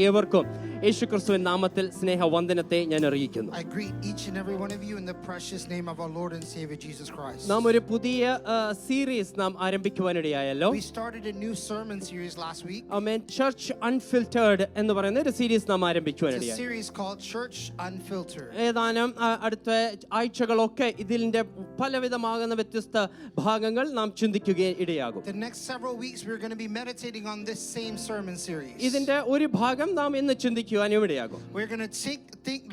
ഏവർക്കും യേശുക്രിസ്തുവിൻ നാമത്തിൽ സ്നേഹവന്ദനത്തെ ഞാൻ അറിയിക്കുന്നു. I greet each and every one of you in the precious name of our Lord and Savior Jesus Christ. നാം ഒരു പുതിയ സീരീസ് നാം ആരംഭിക്കുവാനിടയായല്ലോ. We started a new sermon series last week. ആമേൻ. ചർച്ച് അൺഫിൽറ്റേർഡ് എന്ന് പറയുന്ന ഒരു സീരീസ് നാം It's a ആരംഭിക്കുവാനിടയായി. series called Church Unfiltered. ഏതാനും അടുത്ത ആഴ്ചകളൊക്കെ ഇതിന്റെ പലവിധമാകുന്ന വ്യത്യസ്ത ഭാഗങ്ങൾ നാം ചിന്തിക്കുകയും ഇടയാകും. The next several weeks we're going to be meditating on this same sermon series. ഇതിന്റെ ഒരു ഭാഗം നാം ഇന്ന് ചിന്തിക്കുവാനും ഇടയാകും. We're going to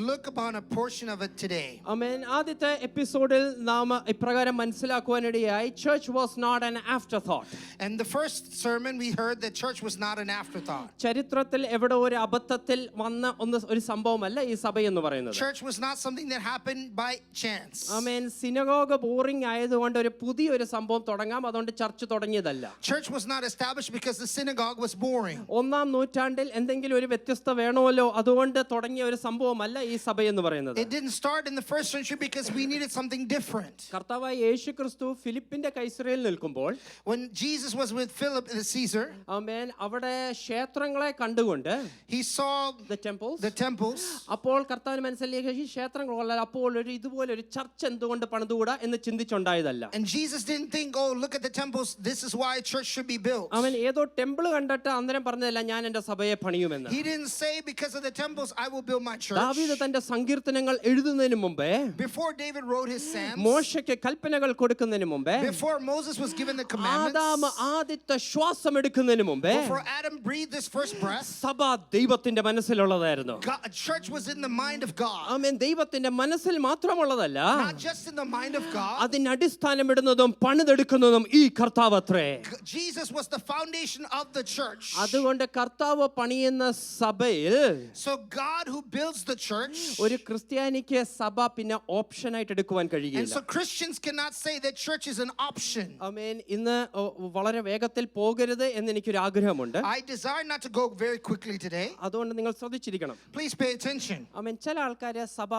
look upon a portion of it today. ആമേൻ. ആദ്യത്തെ എപ്പിസോഡിൽ നാം ഇപ്രകാരം മനസ്സിലാക്കുവാനിടയായി, church was not an afterthought. And the first sermon we heard that church was not an afterthought. ചരിത്രത്തിൽ എവിടെ ഒരു അബദ്ധത്തിൽ വന്ന ഒരു സംഭവമല്ല ഈ സഭ എന്ന് പറയുന്നത്. Church was not something that happened by chance. Amen. Synagogue boring ആയതുകൊണ്ട് ഒരു പുതിയൊരു സംഭവം തുടങ്ങാം, അതുകൊണ്ട് church തുടങ്ങിയതല്ല. Church was not established because the synagogue was boring. ഒന്നാം നൂറ്റാണ്ടിൽ എന്തെങ്കിലും ഒരു വ്യത്യസ്ത വേണമല്ലോ അതുകൊണ്ട് തുടങ്ങിയ ഒരു സംഭവമല്ല ഈ സഭ എന്ന് പറയുന്നത്. It didn't start in the first century because we needed something different. കർത്താവായ യേശുക്രിസ്തു ഫിലിപ്പിന്റെ കൈസറയിൽ നിൽക്കുമ്പോൾ, When Jesus was with Philip the Caesar, ആമേൻ, അവിടെ ക്ഷേത്രങ്ങളെ കണ്ടുകൊണ്ട് he saw the temples. അപ്പോൾ കർത്താവിന് മനസ്സിലായി ഈ ക്ഷേത്രങ്ങളല്ല, അപ്പോൾ ഇതുപോലെ ഒരു ചർച്ച് എന്തുകൊണ്ട് പണിതുകൂടാ എന്ന് ചിന്തിച്ചുണ്ടായതല്ല. and Jesus didn't think, oh, look at the temples, this is why a church should be built. അവൻ ഏതോ ടെമ്പിൾ കണ്ടിട്ട് അന്നേരം പറഞ്ഞതല്ല ഞാൻ എന്റെ സഭയെ പണിയുമെന്ന്. He didn't say because of the temples I will build my church. ദാവീദ് തന്റെ സങ്കീർത്തനങ്ങൾ എഴുതുന്നതിന് മുമ്പേ, Before David wrote his Psalms, മോശയ്ക്ക് കൽപ്പനകൾ കൊടുക്കുന്നതിന് മുമ്പേ, before Moses was given the commandments, Adam ആദ്യത്തെ ശ്വാസം എടുക്കുന്നതിന് മുമ്പേ, before Adam breathed his first breath, സഭ ദൈവത്തിന്റെ മനസ്സിലുള്ളതായിരുന്നു. church was in the mind of God. ആമേൻ. ദൈവത്തിന്റെ മനസ്സിൽ മാത്രമുള്ളതല്ല, Not just in the mind of God. അതിന് അടിസ്ഥാനമിടുന്നതും പണിതെടുക്കുന്നതും ഈ കർത്താവത്രേ. Jesus was the foundation of the church. അതുകൊണ്ട് കർത്താവ് പണിയുന്ന സഭയിൽ So God who builds the church, ഒരു ക്രിസ്ത്യാനിക്ക് സഭ പിന്നെ ഓപ്ഷൻ ആയിട്ട് എടുക്കുവാൻ and കഴിയില്ല. so Christians cannot say that church is an option. ആമേൻ. ഇന്ന് വളരെ വേഗത്തിൽ പോകരുത് എന്ന് എനിക്കൊരു ആഗ്രഹമുണ്ട്. I desire not to go very quickly today. അതുകൊണ്ട് നിങ്ങൾ ശ്രദ്ധിച്ചിരിക്കണം. Please pay attention. ആമേൻ. ചില ആൾക്കാര് സഭ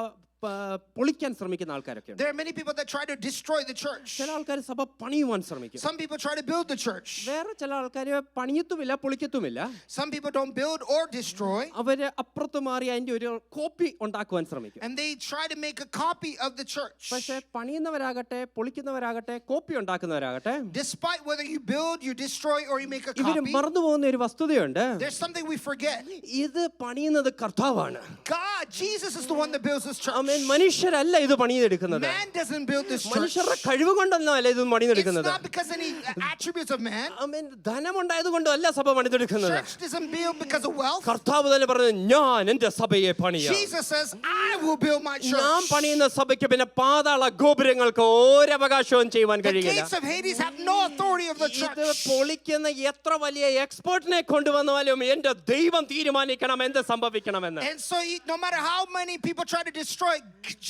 പൊളിക്കാൻ ശ്രമിക്കുന്ന ആൾക്കാരൊക്കെ ഉണ്ട്. There are many people that try to destroy the church. ചില ആൾക്കാർ സഭ പണിയുവാൻ ശ്രമിക്കും. Some people try to build the church. വേറെ ചില ആൾക്കാര് പണിയത്തുമില്ല പൊളിക്കത്തുമില്ല. Some people don't build or destroy. അവര് അപ്പുറത്ത് മാറി അതിന്റെ ഒരു കോപ്പി ഉണ്ടാക്കുവാൻ ശ്രമിക്കും. And they try to make a copy of the church. പക്ഷേ പണിയുന്നവരാകട്ടെ പൊളിക്കുന്നവരാകട്ടെ copy ഉണ്ടാക്കുന്നവരാകട്ടെ, Despite whether you build, you destroy, or you make a ഇവര് copy, മറന്നു പോകുന്ന ഒരു വസ്തുതയുണ്ട്. there's something we forget. ഇത് പണിയുന്നത് കർത്താവാണ്. God, Jesus is the one that builds this church. ആമേൻ. മനുഷ്യരല്ല ഇത് പണിതെടുക്കുന്നത്. Man doesn't build this church. മനുഷ്യരുടെ കഴിവ് കൊണ്ടൊന്നുമല്ല ഇത് It's പണിതെടുക്കുന്നത്. not because any attributes of man. ആമേൻ. ധനമുണ്ടായത് കൊണ്ടല്ല സഭ പണിതെടുക്കുന്നത്. Church doesn't build because of wealth. കർത്താവ് തന്നെ പറഞ്ഞു, ഞാൻ എന്റെ സഭയെ പണിയാം. Jesus says, I will build my church. നാം പണിയുന്ന സഭയ്ക്ക് പിന്നെ പാതാള ഗോപുരങ്ങൾക്ക് ഒരവകാശവും ചെയ്യുവാൻ The കഴിയില്ല. gates of Hades have no authority of the ഇത് church. പൊളിക്കുന്ന എത്ര വലിയ എക്സ്പെർട്ടിനെ കൊണ്ടുവന്നാലും എന്റെ ദൈവം തീരുമാനിക്കണം എന്ത് സംഭവിക്കണമെന്ന്. And so no matter how many people try to destroy,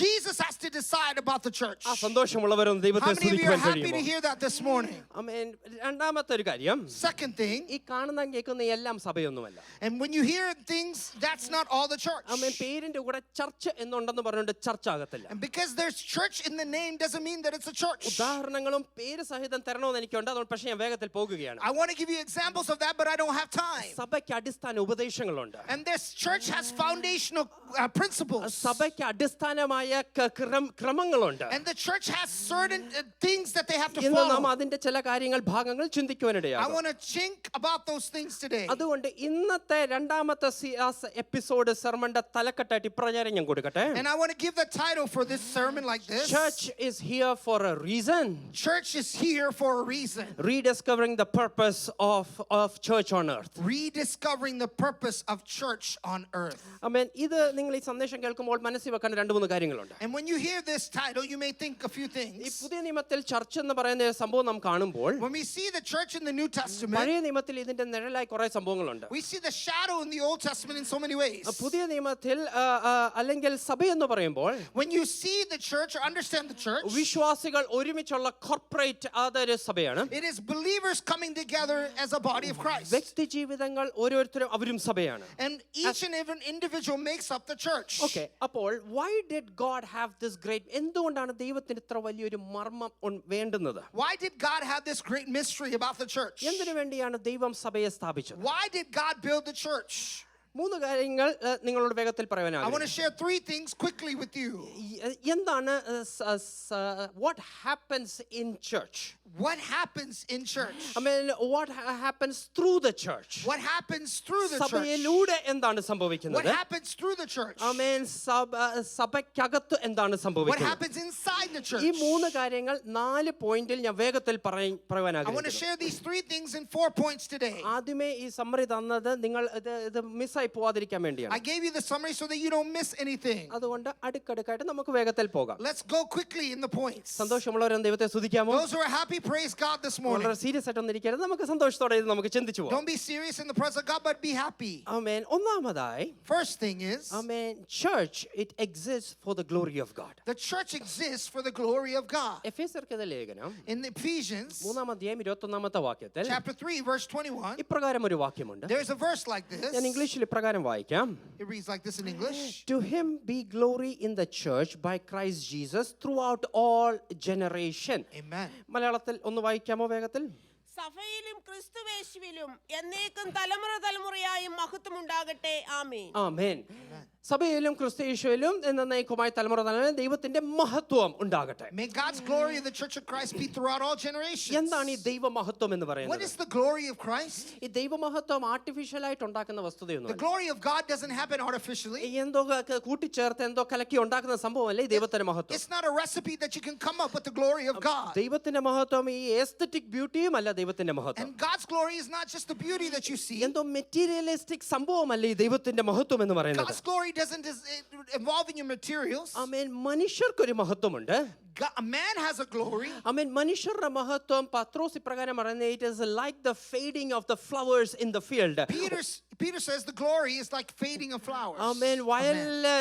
Jesus has to decide about the church. ആ സന്തോഷമുള്ളവരും ദൈവത്തെ How many of you സ്തുതിക്കുവാൻ are happy to കഴിയുമോ? hear that this morning? ആമേൻ. രണ്ടാമത്തെ ഒരു കാര്യം, Second thing, ഈ കാണുന്ന കേൾക്കുന്ന എല്ലാം സഭയൊന്നുമല്ല. and when you hear things, that's not all the church. ആമേൻ. പേരിന്റെ കൂടെ ചർച്ച് എന്നുണ്ടെന്ന് പറഞ്ഞുകൊണ്ട് ചർച്ച ആകത്തില്ല. And because there's church in the name doesn't mean that it's a church. ഉദാഹരണങ്ങളും പേര് സഹിതം തരണമെന്ന് എനിക്കുണ്ട്, അതുകൊണ്ട് പക്ഷേ ഞാൻ വേഗത്തിൽ പോകുകയാണ്. I want to give you examples of that, but I don't have time. സഭയ്ക്ക് അടിസ്ഥാന ഉപദേശങ്ങളുണ്ട്. And this church has foundational principles. സഭയ്ക്ക് അടിസ്ഥാനമായ ക്രമങ്ങളുണ്ട്. And the church has certain things that they have to ഇന്ന് നാം follow. അതിന്റെ ചില ഭാഗങ്ങൾ I ചിന്തിക്കുവാനിടയാകും. want to think about those things today. അതുകൊണ്ട് ഇന്നത്തെ രണ്ടാമത്തെ എപ്പിസോഡ് സെർമന്റെ തലക്കെട്ടായിട്ട് ഇപ്രകാരം ഞാൻ കൊടുക്കട്ടെ. And I want to give the title for this sermon like this. Church is here for a reason. Church is here for a reason. Rediscovering the purpose of church on earth. Rediscovering the purpose of church on earth. ആമേൻ. ഇത് നിങ്ങൾ ഈ സന്ദേശം കേൾക്കുമ്പോൾ മനസ്സിൽ വെക്കേണ്ട രണ്ട് മൂന്ന് കാര്യങ്ങളുണ്ട്. And when you hear this title, you may think a few ഈ things. പുതിയ നിയമത്തിൽ ചർച്ച് എന്ന് പറയുന്ന ഒരു സംഭവം നാം കാണുമ്പോൾ, When we see the church in the New Testament, പഴയ നിയമത്തിൽ ഇതിന്റെ നിഴലായി കുറെ സംഭവങ്ങളുണ്ട്. we see the shadow in the Old Testament in so many ways. പുതിയ നിയമത്തിൽ അല്ലെങ്കിൽ സഭ എന്ന് പറയുമ്പോൾ, When you see the church or understand the church, വിശ്വാസികൾ ഒരുമിച്ചുള്ള കോർപ്പറേറ്റ് അതൊരു സഭയാണ്. it is believers coming together as a body of Christ. വ്യക്തി ജീവിതങ്ങൾ ഓരോരുത്തരും അവരും സഭയാണ്. And each and every individual makes up the church. Okay, അപ്പോൾ why did God have this great, എന്തുകൊണ്ടാണ് ദൈവത്തിന് ഇത്ര വലിയൊരു മർമ്മം വേണ്ടുന്നത്? Why did God have this great mystery about the church? എന്തിനു വേണ്ടിയാണ് ദൈവം സഭയെ സ്ഥാപിച്ചത്? Why did God build the church? മൂന്ന് കാര്യങ്ങൾ നിങ്ങളോട് വേഗത്തിൽ I want to പറയാനാണ്. share 3 things quickly with you. എന്താണ് what happens in church? What happens in church? I mean, what happens through the church? What happens through the church? സഭയിലൂടെ എന്താണ് What സംഭവിക്കുന്നത്? happens through the church? I mean, സഭയ്ക്കകത്ത് എന്താണ് What സംഭവിക്കുന്നത്? happens inside the church? ഈ മൂന്ന് കാര്യങ്ങൾ 4 പോയിന്റിൽ ഞാൻ വേഗത്തിൽ പറയാൻ I want to share these 3 things in 4 points today. ആദ്യമേ ഈ സമ്മറി തന്നത് നിങ്ങൾ ഇത് മിസ്സായി പോവാതിരിക്കാൻ I വേണ്ടിയാണ്. gave you the summary so that you don't miss anything. അതുകൊണ്ട് അടുക്കടുക്കായിട്ട് നമുക്ക് വേഗത്തിൽ പോകാം. Let's go quickly in the points. സന്തോഷമുള്ളവരും ദൈവത്തെ സ്തുതിക്കാമോ? Those who are happy, praise God this morning. വളരെ സീരിയസ് ആയിട്ടൊന്നും ഇരിക്കരുത്. നമുക്ക് സന്തോഷത്തോടെ ഇത് നമുക്ക് ചിന്തിച്ചു പോകാം. Don't be serious in the presence of God, but be happy. ആമേൻ. ഒന്നാമതായി First thing is, amen, church it exists for the glory of God. the church exists for the glory of God. എഫേസ്യർക്കെഴുതിയ ലേഖനം In Ephesians 3-ാം അധ്യായം 21-ാമത്തെ വാക്യത്തിൽ chapter 3, verse 21, ഇപ്രകാരം ഒരു വാക്യമുണ്ട്. there's a verse like this. ഞാൻ ഇംഗ്ലീഷിൽ ഇപ്രകാരം വായിക്കാം. It reads like this in English. To him be glory in the church by Christ Jesus throughout all generation. Amen. മലയാളത്തിൽ ഒന്ന് വായിക്കാമോ വേഗത്തിൽ? സഭയിലും ക്രിസ്തുവേശുവിലും എന്നേക്കും തലമുറ തലമുറയായും മഹത്വം ഉണ്ടാകട്ടെ. ആമേൻ. ആമേൻ. സഭയിലും ക്രിസ്തുയേശുവിലും എന്നേക്കുമായി തലമുറ തലമുറ ദൈവത്തിന്റെ മഹത്വം ഉണ്ടാകട്ടെ. May God's glory in the church of Christ be throughout all generations. എന്താണ് ഈ ദൈവ മഹത്വം എന്ന് What പറയുന്നത്? is the glory of Christ? ഈ ദൈവ മഹത്വം ആർട്ടിഫിഷ്യൽ ആയിട്ട് ഉണ്ടാക്കുന്ന The വസ്തുതയൊന്നും glory of God doesn't happen artificially. എന്തോ കൂട്ടിച്ചേർത്ത് എന്തോ കലക്കി ഉണ്ടാക്കുന്ന സംഭവമല്ല ഈ ദൈവത്തിന്റെ മഹത്വം. It's not a recipe that you can come up with the glory of God. ദൈവത്തിന്റെ മഹത്വം ഈ എസ്തെറ്റിക് ബ്യൂട്ടിയും അല്ല ദൈവത്തിന്റെ മഹത്വം. And God's glory is not just the beauty that you see. എന്തോ മെറ്റീരിയലിസ്റ്റിക് സംഭവമല്ല ഈ ദൈവത്തിന്റെ മഹത്വം എന്ന് പറയുന്നത്. God's glory doesn't involve in your materials. Amen. മനുഷ്യർക്കൊരു മഹത്വമുണ്ട്. A man has a glory. ആമേൻ. മനുഷ്യരുടെ മഹത്വം പത്രോസ് ഇപ്രകാരം പറയുന്നത് it is like the fading of the flowers in the field. Peter says the glory is like fading of flowers. ആമേൻ. വയലിലെ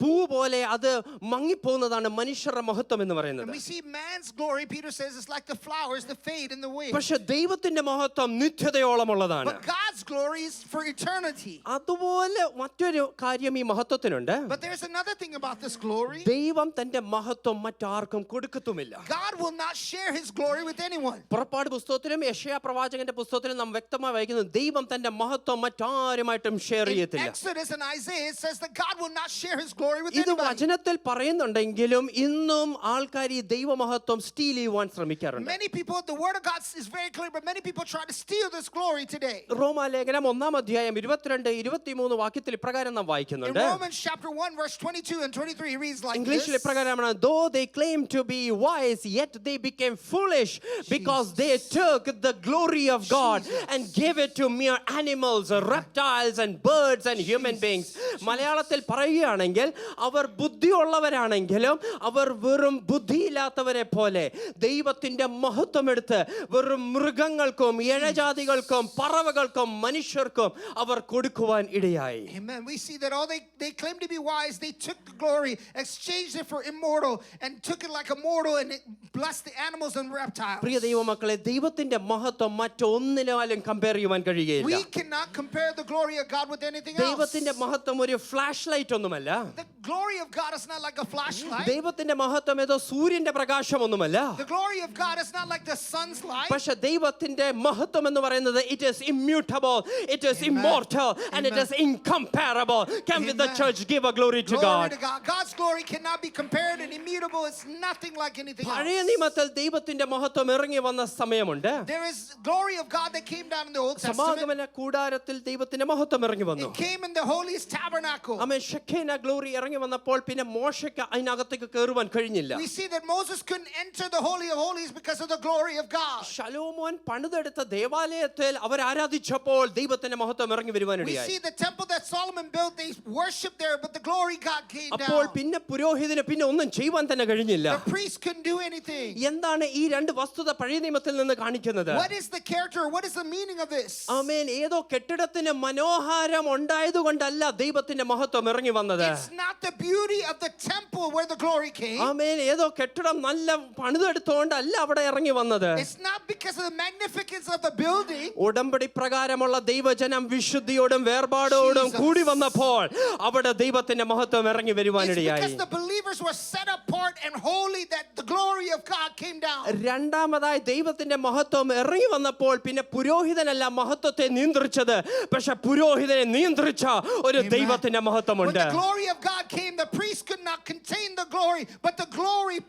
പൂ പോലെ അത് മങ്ങിപ്പോകുന്നതാണ് മനുഷ്യരുടെ മഹത്വം എന്ന് പറയുന്നത്. And we see man's glory, Peter says, is like the flowers that fade in the wind. പക്ഷെ ദൈവത്തിന്റെ മഹത്വം നിത്യതയോളമുള്ളതാണ്. But God's glory is for eternity. അതുപോലെ മറ്റൊരു കാര്യം ഈ മഹത്വത്തിനുണ്ട്. But there's another thing about this glory. ദൈവം തന്റെ മഹത്വം മറ്റാർക്കും കൊടുക്കത്തുമില്ല. God will not share his glory with anyone. പുറപ്പാട് പുസ്തകത്തിലും യെശയ്യാ പ്രവാചകന്റെ പുസ്തകത്തിലും നാം വ്യക്തമായി വായിക്കുന്നു ദൈവം തന്റെ മഹത്വം മറ്റാരുമായിട്ടും ഷെയർ In ചെയ്യത്തില്ല. Exodus and Isaiah it says that God will not share his glory with ഇത് anybody. വചനത്തിൽ പറയുന്നുണ്ടെങ്കിലും ഇന്നും ആൾക്കാർ ഈ ദൈവമഹത്വം സ്റ്റീൽ ചെയ്യുവാൻ ശ്രമിക്കാറുണ്ട്. Many people, the word of God is very clear, but many people try to steal this glory today. റോമാലേഖനം 1-ാം അധ്യായം 22-23 വാക്യത്തിൽ ഇപ്രകാരം നാം In വായിക്കുന്നുണ്ട്. Romans chapter 1 verse 22 and 23 it reads like ഇംഗ്ലീഷിൽ this. ഇപ്രകാരമാണ് though they claim to be wise yet they became foolish because they took the glory of God and gave it to mere animals, reptiles and birds and human beings. മലയാളത്തിൽ പറയുകയാണെങ്കിൽ അവർ ബുദ്ധിയുള്ളവരാണെങ്കിലും അവർ വെറും ബുദ്ധിയില്ലാത്തവരെ പോലെ ദൈവത്തിന്റെ മഹത്വം എടുത്ത് വെറും മൃഗങ്ങൾക്കും ഇഴജാതികൾക്കും പറവകൾക്കും മനുഷ്യർക്കും അവർ കൊടുക്കുവാൻ ഇടയായി. Amen. We see that all they claim to be wise, they took the glory, exchanged it for immortal, and took it like a mortal and it blessed the animals and reptiles. പ്രിയ ദൈവമക്കളെ, ദൈവത്തിന്റെ മഹത്വം മറ്റൊന്നിനാലും compare ചെയ്യാൻ കഴിയുകയില്ല. We cannot compare the glory of God with anything else. ദൈവത്തിന്റെ മഹത്വം ഒരു flash light ഒന്നുമല്ല. The glory of God is not like a flashlight. ദൈവത്തിന്റെ മഹത്വം ഏതോ സൂര്യന്റെ പ്രകാശമൊന്നുമല്ല. The glory of God is not like the sun's light. പക്ഷെ ദൈവത്തിന്റെ മഹത്വം എന്ന് പറയുന്നത് it is immutable, it is immortal and it is incomparable. Can with the church give a glory to Glory God? to God. God's glory cannot be compared and immutable. It's nothing like anything പഴയ else. നിയമത്തിൽ ദൈവത്തിന്റെ മഹത്വം ഇറങ്ങി വന്ന സമയമുണ്ട്. There is glory of God that came down in the Old Testament. സമാഗമന കൂടാരത്തിൽ ദൈവത്തിന്റെ മഹത്വം ഇറങ്ങി വന്നു. It came in the holiest tabernacle. Amen. ഷെഖേന glory ഇറങ്ങി വന്നപ്പോൾ പിന്നെ മോശയ്ക്ക് അതിനകത്തേക്ക് കയറുവാൻ കഴിഞ്ഞില്ല. We see that Moses couldn't enter the Holy of Holies because of the glory of God. ശലോമോൻ പണിതെടുത്ത ദേവാലയത്തിൽ അവർ ആരാധിച്ചപ്പോൾ ദൈവത്തിന്റെ മഹത്വം ഇറങ്ങി We വരുവാനിടയായി. see the temple that Solomon built, they worshiped there, but the glory God came അപ്പോൾ down. പിന്നെ പുരോഹിതന് പിന്നെ ഒന്നും ചെയ്യുവാൻ തന്നെ കഴിഞ്ഞില്ല. The priest couldn't do anything. എന്താണ് ഈ രണ്ട് വസ്തുത പഴയ നിയമത്തിൽ നിന്ന് കാണിക്കുന്നത്? What is the character? What is the meaning of this? ആമേൻ. ഏതോ കെട്ടിടത്തിന് മനോഹാരം ഉണ്ടായതുകൊണ്ടല്ല ദൈവത്തിന്റെ മഹത്വം ഇറങ്ങി വന്നത്. It's not the beauty of the temple where the glory came. ആമേൻ. ഏതോ കെട്ടിടം നല്ല പണിതെടുത്തോണ്ടല്ല അവിടെ ഇറങ്ങി വന്നത്. It's not because of the magnificence of the building. ഉടമ്പടി പ്രകാരമുള്ള അവിടെയുള്ള ദൈവജനം വിശുദ്ധിയോടും വേർപാടോടും കൂടി വന്നപ്പോൾ അവിടെ ദൈവത്തിന്റെ മഹത്വം ഇറങ്ങി It's വരുവാനിടയായി. because the believers were set apart and holy that the glory of God came down. രണ്ടാമതായി ദൈവത്തിന്റെ മഹത്വം ഇറങ്ങി വന്നപ്പോൾ പിന്നെ പുരോഹിതനല്ല മഹത്വത്തെ നിയന്ത്രിച്ചത്, പക്ഷെ പുരോഹിതനെ നിയന്ത്രിച്ച ഒരു ദൈവത്തിന്റെ When മഹത്വമുണ്ട്. the glory of God came, the priest could not contain the glory, but the glory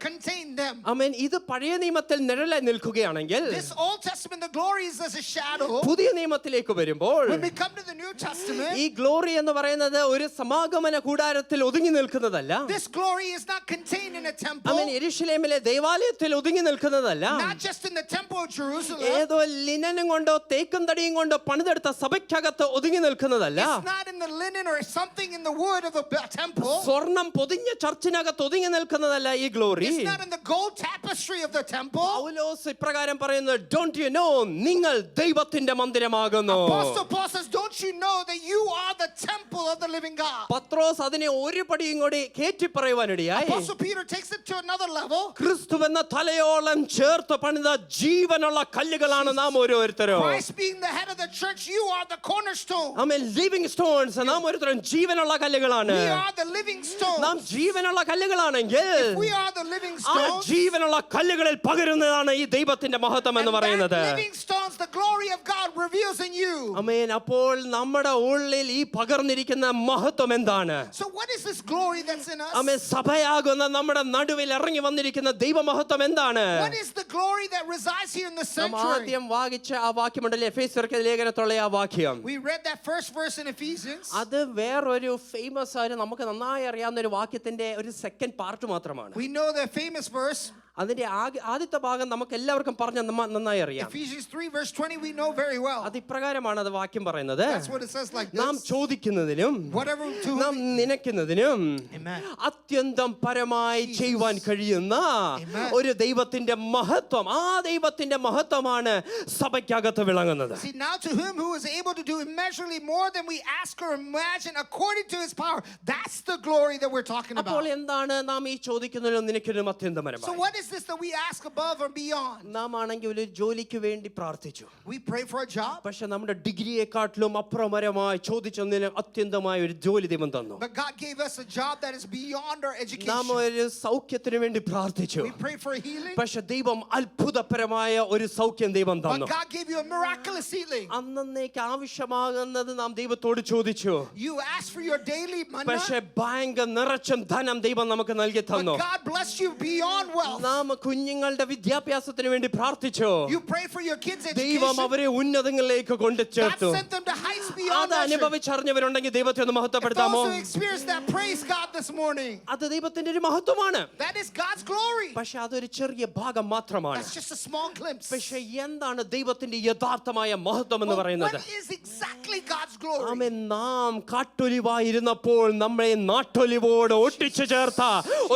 contained them. ആമേൻ. ഇത് പഴയ നിയമത്തിൽ നിഴലായി നിൽക്കുകയാണെങ്കിൽ This Old Testament, the glory is as a shadow. പുതിയ നിയമത്തിലേക്ക് വരുമ്പോൾ When we come to the New Testament, ഈ glory എന്ന് പറയുന്നത് ഒരു സമാഗമന കൂടാരത്തിൽ ഒതുങ്ങി നിൽക്കുന്നതല്ല. this glory is not contained in a temple, ആമേൻ. യെരൂശലേമിലെ ദേവാലയത്തിൽ ഒതുങ്ങി നിൽക്കുന്നതല്ല. not just in the temple of Jerusalem. ഏതോ ലിനനും കൊണ്ടോ തേക്കും തടിയും കൊണ്ടോ പണിതെടുത്ത സഭയ്ക്കകത്ത് ഒതുങ്ങി നിൽക്കുന്നതല്ല. It's not in the linen or something in the wood of the temple. സ്വർണം പൊതിഞ്ഞ ചർച്ചിനകത്ത് ഒതുങ്ങി നിൽക്കുന്നതല്ല ഈ glory. It's not in the gold tapestry of the temple. പൗലോസ് ഇപ്രകാരം പറയുന്നു, don't you know നിങ്ങൾ ദൈവത്തിന്റെ മന്ദിരമാകുന്നു. Apostle Paul says, don't you know that you are the temple of the living God? പത്രോസ് അതിനെ ഒരു പടിയും കൂടി കേറ്റി പറയുവാനിടയായി. Apostle Peter takes it to another level. ക്രിസ്തു എന്ന തലയോളം ചേർത്ത് പണിത ജീവനുള്ള കല്ലുകളാണ് നാം ഓരോരുത്തരും. Christ being the head of the church, you are the cornerstone. Amen. Living stones, നാം ഓരോരുത്തരും ജീവനുള്ള കല്ലുകളാണ്. We are the living stones. നാം ജീവനുള്ള കല്ലുകളാണെങ്കിൽ If we are the living ആ stones, ജീവനുള്ള കല്ലുകളിൽ പകരുന്നതാണ് ഈ ദൈവത്തിന്റെ മഹത്വം എന്ന് and പറയുന്നത്. that living stones, the glory of God reveals in you. ആമേൻ. അപ്പോൾ നമ്മുടെ ഉള്ളിൽ ഈ പകർന്നിരിക്കുന്ന മഹത്വം എന്താണ്? So what is this glory that's in us? ആമേൻ. സഭയാകുന്ന നമ്മുടെ നടുവിൽ ഇറങ്ങി വന്നിരിക്കുന്ന ദൈവമഹത്വം എന്താണ്? What is the glory that resides here in the നാം sanctuary? ആദ്യം വായിച്ച ആ വാക്യമുണ്ടല്ലേ, എഫേസ്യർക്ക് ലേഖനത്തിലുള്ള ആ വാക്യം. We read that first verse in Ephesians. അത് വേറൊരു ഫേമസ് ആയ നമുക്ക് നന്നായി അറിയാവുന്ന ഒരു വാക്യത്തിന്റെ ഒരു സെക്കൻഡ് പാർട്ട് മാത്രമാണ്. We know the famous verse. അതിന്റെ ആദ്യത്തെ ഭാഗം നമുക്ക് എല്ലാവർക്കും പറഞ്ഞ നന്നായി അറിയാം. Ephesians 3 verse 20 we know very well. അത് ഇപ്രകാരമാണ് അത് വാക്യം പറയുന്നത്. That's what it says like നാം this. ചോദിക്കുന്നതിനും Whatever to നാം നനയ്ക്കുന്നതിനും Amen. അത്യന്തം പരമായി ചെയ്യുവാൻ കഴിയുന്ന Amen. ഒരു ദൈവത്തിന്റെ മഹത്വം, ആ ദൈവത്തിന്റെ മഹത്വമാണ് സഭയ്ക്കകത്ത് വിളങ്ങുന്നത്. See, now to him who is able to do immeasurably more than we ask or imagine according to his power. That's the glory that we're talking അപ്പോൾ about. എന്താണ് നാം ഈ ചോദിക്കുന്നതിനും നിനയ്ക്കുന്നതിനും അത്യന്തം So പരമായി? what is this that we ask above or beyond? നാം ആണെങ്കിൽ ഒരു ജോലിക്ക് വേണ്ടി പ്രാർത്ഥിച്ചു, We pray for a job, പക്ഷെ നമ്മുടെ ഡിഗ്രിയെക്കാട്ടിലും അപ്രമരമായി ചോദിച്ചതിന് അത്യന്തമായ ഒരു ജോലി ദൈവം തന്നു. but God gave us a job that is beyond our നാം education. ഒരു സൗഖ്യത്തിന് വേണ്ടി പ്രാർത്ഥിച്ചു, We pray for healing, പക്ഷെ ദൈവം അത്ഭുതപരമായ ഒരു സൗഖ്യം ദൈവം but തന്നു. God gave you a miraculous healing. അന്നേക്ക് ആവശ്യമാകുന്നത് നാം ദൈവത്തോട് ചോദിച്ചു, You asked for your daily manna, പക്ഷെ ബാങ്ക് നിറച്ചും ധനം ദൈവം നമുക്ക് നൽകി but തന്നു. God blessed you beyond wealth. നാം കുഞ്ഞുങ്ങളുടെ വിദ്യാഭ്യാസത്തിന് വേണ്ടി പ്രാർത്ഥിച്ചു, You pray for your kids' ദൈവം education. അവരെ ഉന്നതങ്ങളിലേക്ക് God കൊണ്ടുചേർത്തു. sent them to heights beyond അത് measure. അനുഭവിച്ചറിഞ്ഞവരുണ്ടെങ്കിൽ ദൈവത്തെ ഒന്ന് If മഹത്വപ്പെടുത്താമോ? those who experience that, praise God this morning. അത് ദൈവത്തിന്റെ ഒരു മഹത്വമാണ്, That is God's glory. പക്ഷെ അതൊരു ചെറിയ ഭാഗം മാത്രമാണ്. That's just a small glimpse. പക്ഷെ എന്താണ് ദൈവത്തിന്റെ യഥാർത്ഥമായ മഹത്വം എന്ന് But പറയുന്നത്? what is exactly God's glory? ആമേൻ. നാം കാട്ടൊലിവായിരുന്നപ്പോൾ നമ്മളെ നാട്ടൊലിവോട് ഒട്ടിച്ചു ചേർത്ത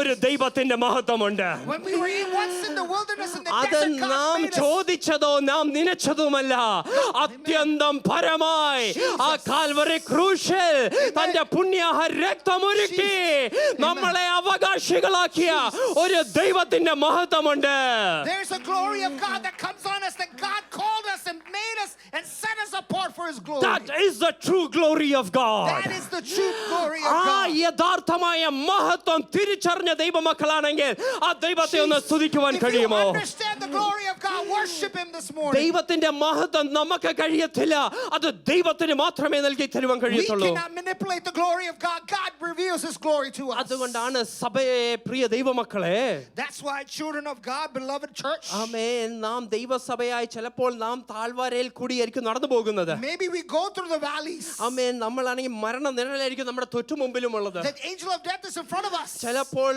ഒരു ദൈവത്തിന്റെ മഹത്വമുണ്ട്. When we were once in the wilderness in the അത് desert, God നാം made us. ചോദിച്ചതോ നാം നനച്ചതുമല്ല, അത്യന്തം പരമായി ആ കാൽവറി ക്രൂശിൽ തന്റെ പുണ്യാഹ രക്തമൊരുക്കി നമ്മളെ അവകാശികളാക്കിയ ഒരു ദൈവത്തിന്റെ മഹത്വമുണ്ട്. There's a glory of God that comes on us, that God called us and made us and set us apart for his glory. That is the true glory of God. That is the true glory of ആ God. യഥാർത്ഥമായ മഹത്വം തിരിച്ചറിഞ്ഞ ദൈവമക്കളാണെങ്കിൽ ആ ദൈവത്തെ ഒന്ന് സ്തുതിക്കുവാൻ If you കഴിയുമോ? understand the glory of God, worship him this morning. ദൈവത്തിന്റെ മഹത്വം നമുക്ക് കഴിയത്തില്ല, അത് ദൈവത്തിന് മാത്രമേ നൽകി തരുവാൻ We കഴിയത്തുള്ളൂ. cannot manipulate the glory of God. God reveals his glory to us. അതുകൊണ്ടാണ് സഭയെ പ്രിയ ദൈവമക്കളെ, That's why children of God, beloved church, ആമേൻ, നാം ദൈവസഭയായി ചിലപ്പോൾ നാം താഴ്വരയിൽ കൂടിയായിരിക്കും നടന്നു പോകുന്നത്. maybe we go through the valleys. ആമേൻ, നമ്മളാണെങ്കിൽ മരണ നിഴലായിരിക്കും നമ്മുടെ തൊട്ടുമുമ്പിലുമുള്ളത്. That angel of death is in front of us. ചിലപ്പോൾ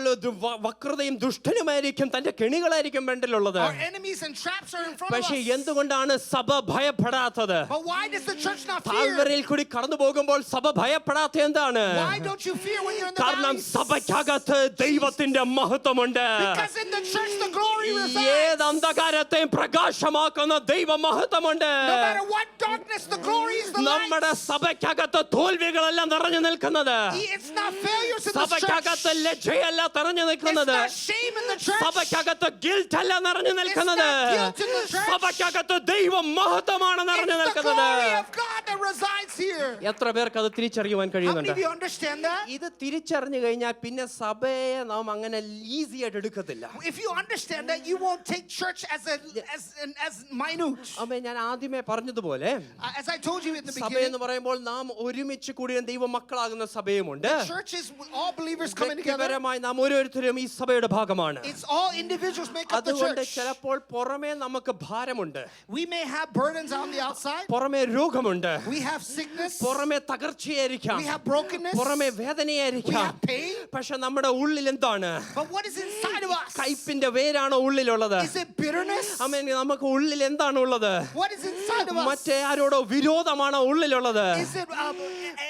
വക്രതയും ദുഷ്ടനുമായിരിക്കും, തന്റെ കെണികളായിരിക്കും വേണ്ടിലുള്ളത്. Our enemies and traps are in front of പക്ഷെ us. എന്തുകൊണ്ടാണ് സഭ ഭയപ്പെടാത്തത്? But why does the church not fear? താഴ്വരയിൽ കൂടി കടന്നു പോകുമ്പോൾ സഭ ഭയപ്പെടാത്ത എന്താണ്? Why don't you fear when you're in the കാരണം valleys? സഭയ്ക്കകത്ത് ദൈവത്തിന്റെ മഹത്വമുണ്ട്. Because in the church the glory resides. ഏത് അന്ധകാരത്തെയും പ്രകാശമാക്കുന്ന ദൈവ മഹത്വമുണ്ട്. No matter what darkness bitterness, the glory is the light. നമ്മുടെ സഭയ്ക്കകത്ത് തോൽവികളെല്ലാം നിറഞ്ഞു നിൽക്കുന്നത്. It's not failures in the church. സഭയ്ക്കകത്ത് ലജ്ജയല്ല നിറഞ്ഞു It's നിൽക്കുന്നത്. not shame in the church. സഭയ്ക്കകത്ത് ഗിൽറ്റ് അല്ല നിറഞ്ഞു നിൽക്കുന്നത്. guilt in the church. സഭയ്ക്കകത്ത് ദൈവ മഹത്വമാണ് നിറഞ്ഞു It's the നിൽക്കുന്നത്. glory of God that resides here. എത്ര പേർക്ക് അത് തിരിച്ചറിയുവാൻ How many കഴിയുന്നുണ്ട്? of you understand that? ഇത് തിരിച്ചറിഞ്ഞു കഴിഞ്ഞാൽ പിന്നെ സഭയെ നാം അങ്ങനെ ഈസി ആയിട്ട് എടുക്കത്തില്ല. If you understand that, you won't take church as minute. അമ്മേ, ഞാൻ ആദ്യമേ പറഞ്ഞതുപോലെ As I told you in the സഭ beginning, എന്ന് പറയുമ്പോൾ നാം ഒരുമിച്ച് കൂടിയ ദൈവ മക്കളാകുന്ന സഭയുമുണ്ട്. church is all believers coming together. വ്യക്തിപരമായി നാം ഓരോരുത്തരും ഈ സഭയുടെ ഭാഗമാണ്. It's all individuals make up the അതുകൊണ്ട് church. ചിലപ്പോൾ പുറമേ നമുക്ക് ഭാരമുണ്ട്, We may have burdens on the outside. പുറമേ രോഗമുണ്ട്, We have sickness. പുറമേ തകർച്ചയായിരിക്കാം, We have brokenness. പുറമേ We വേദനയായിരിക്കാം. have pain. പക്ഷെ നമ്മുടെ ഉള്ളിൽ എന്താണ്? But what is inside of us? കയ്പിന്റെ വേരാണോ ഉള്ളിലുള്ളത്? Is it bitterness? അമ്മേ, നമുക്ക് ഉള്ളിൽ എന്താണ് ഉള്ളത്? What is inside of us? മറ്റേ ആരോടോ വിരോധമാണോ ഉള്ളിലുള്ളത്? Is it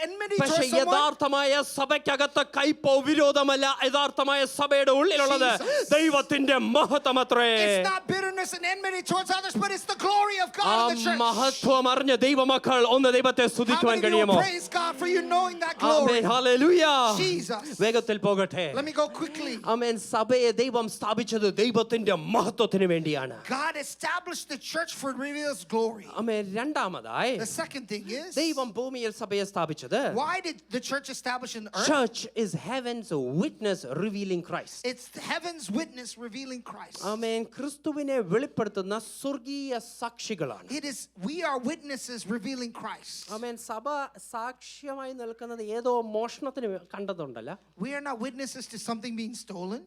enmity പക്ഷെ towards someone? യഥാർത്ഥമായ സഭയ്ക്കകത്ത് കയ്പോ വിരോധമല്ല. യഥാർത്ഥമായ സഭയുടെ ഉള്ളിലുള്ളത് Jesus. ദൈവത്തിന്റെ മഹത്വമത്രേ. It's not bitterness and enmity towards others, but it's the glory of ആ God in the church. മഹത്വം അറിഞ്ഞ ദൈവമക്കൾ ഒന്ന് ദൈവത്തെ How സ്തുതിക്കുവാൻ many of you കഴിയുമോ? praise God for you knowing that amen, glory? Hallelujah. Jesus. വേഗത്തിൽ പോകട്ടെ. Let me go quickly. ആമേൻ. സഭയെ ദൈവം സ്ഥാപിച്ചത് ദൈവത്തിന്റെ മഹത്വത്തിന് വേണ്ടിയാണ്. God established the church for reveals glory. ആമേൻ. രണ്ടാമതായി The second thing is, ദൈവം ഭൂമിയിൽ സഭയെ സ്ഥാപിച്ചത് why did the church establish an earth? church is heaven's witness revealing Christ. It's heaven's witness revealing Christ. ആമേൻ. ക്രിസ്തുവിനെ വെളിപ്പെടുത്തുന്ന സ്വർഗീയ സാക്ഷികളാണ്. We are witnesses revealing Christ. ആമേൻ. സഭ സാക്ഷ്യമായി നിൽക്കുന്നത് ഏതോ മോഷണത്തിന് കണ്ടതുണ്ടല്ല, We are not witnesses to something being stolen.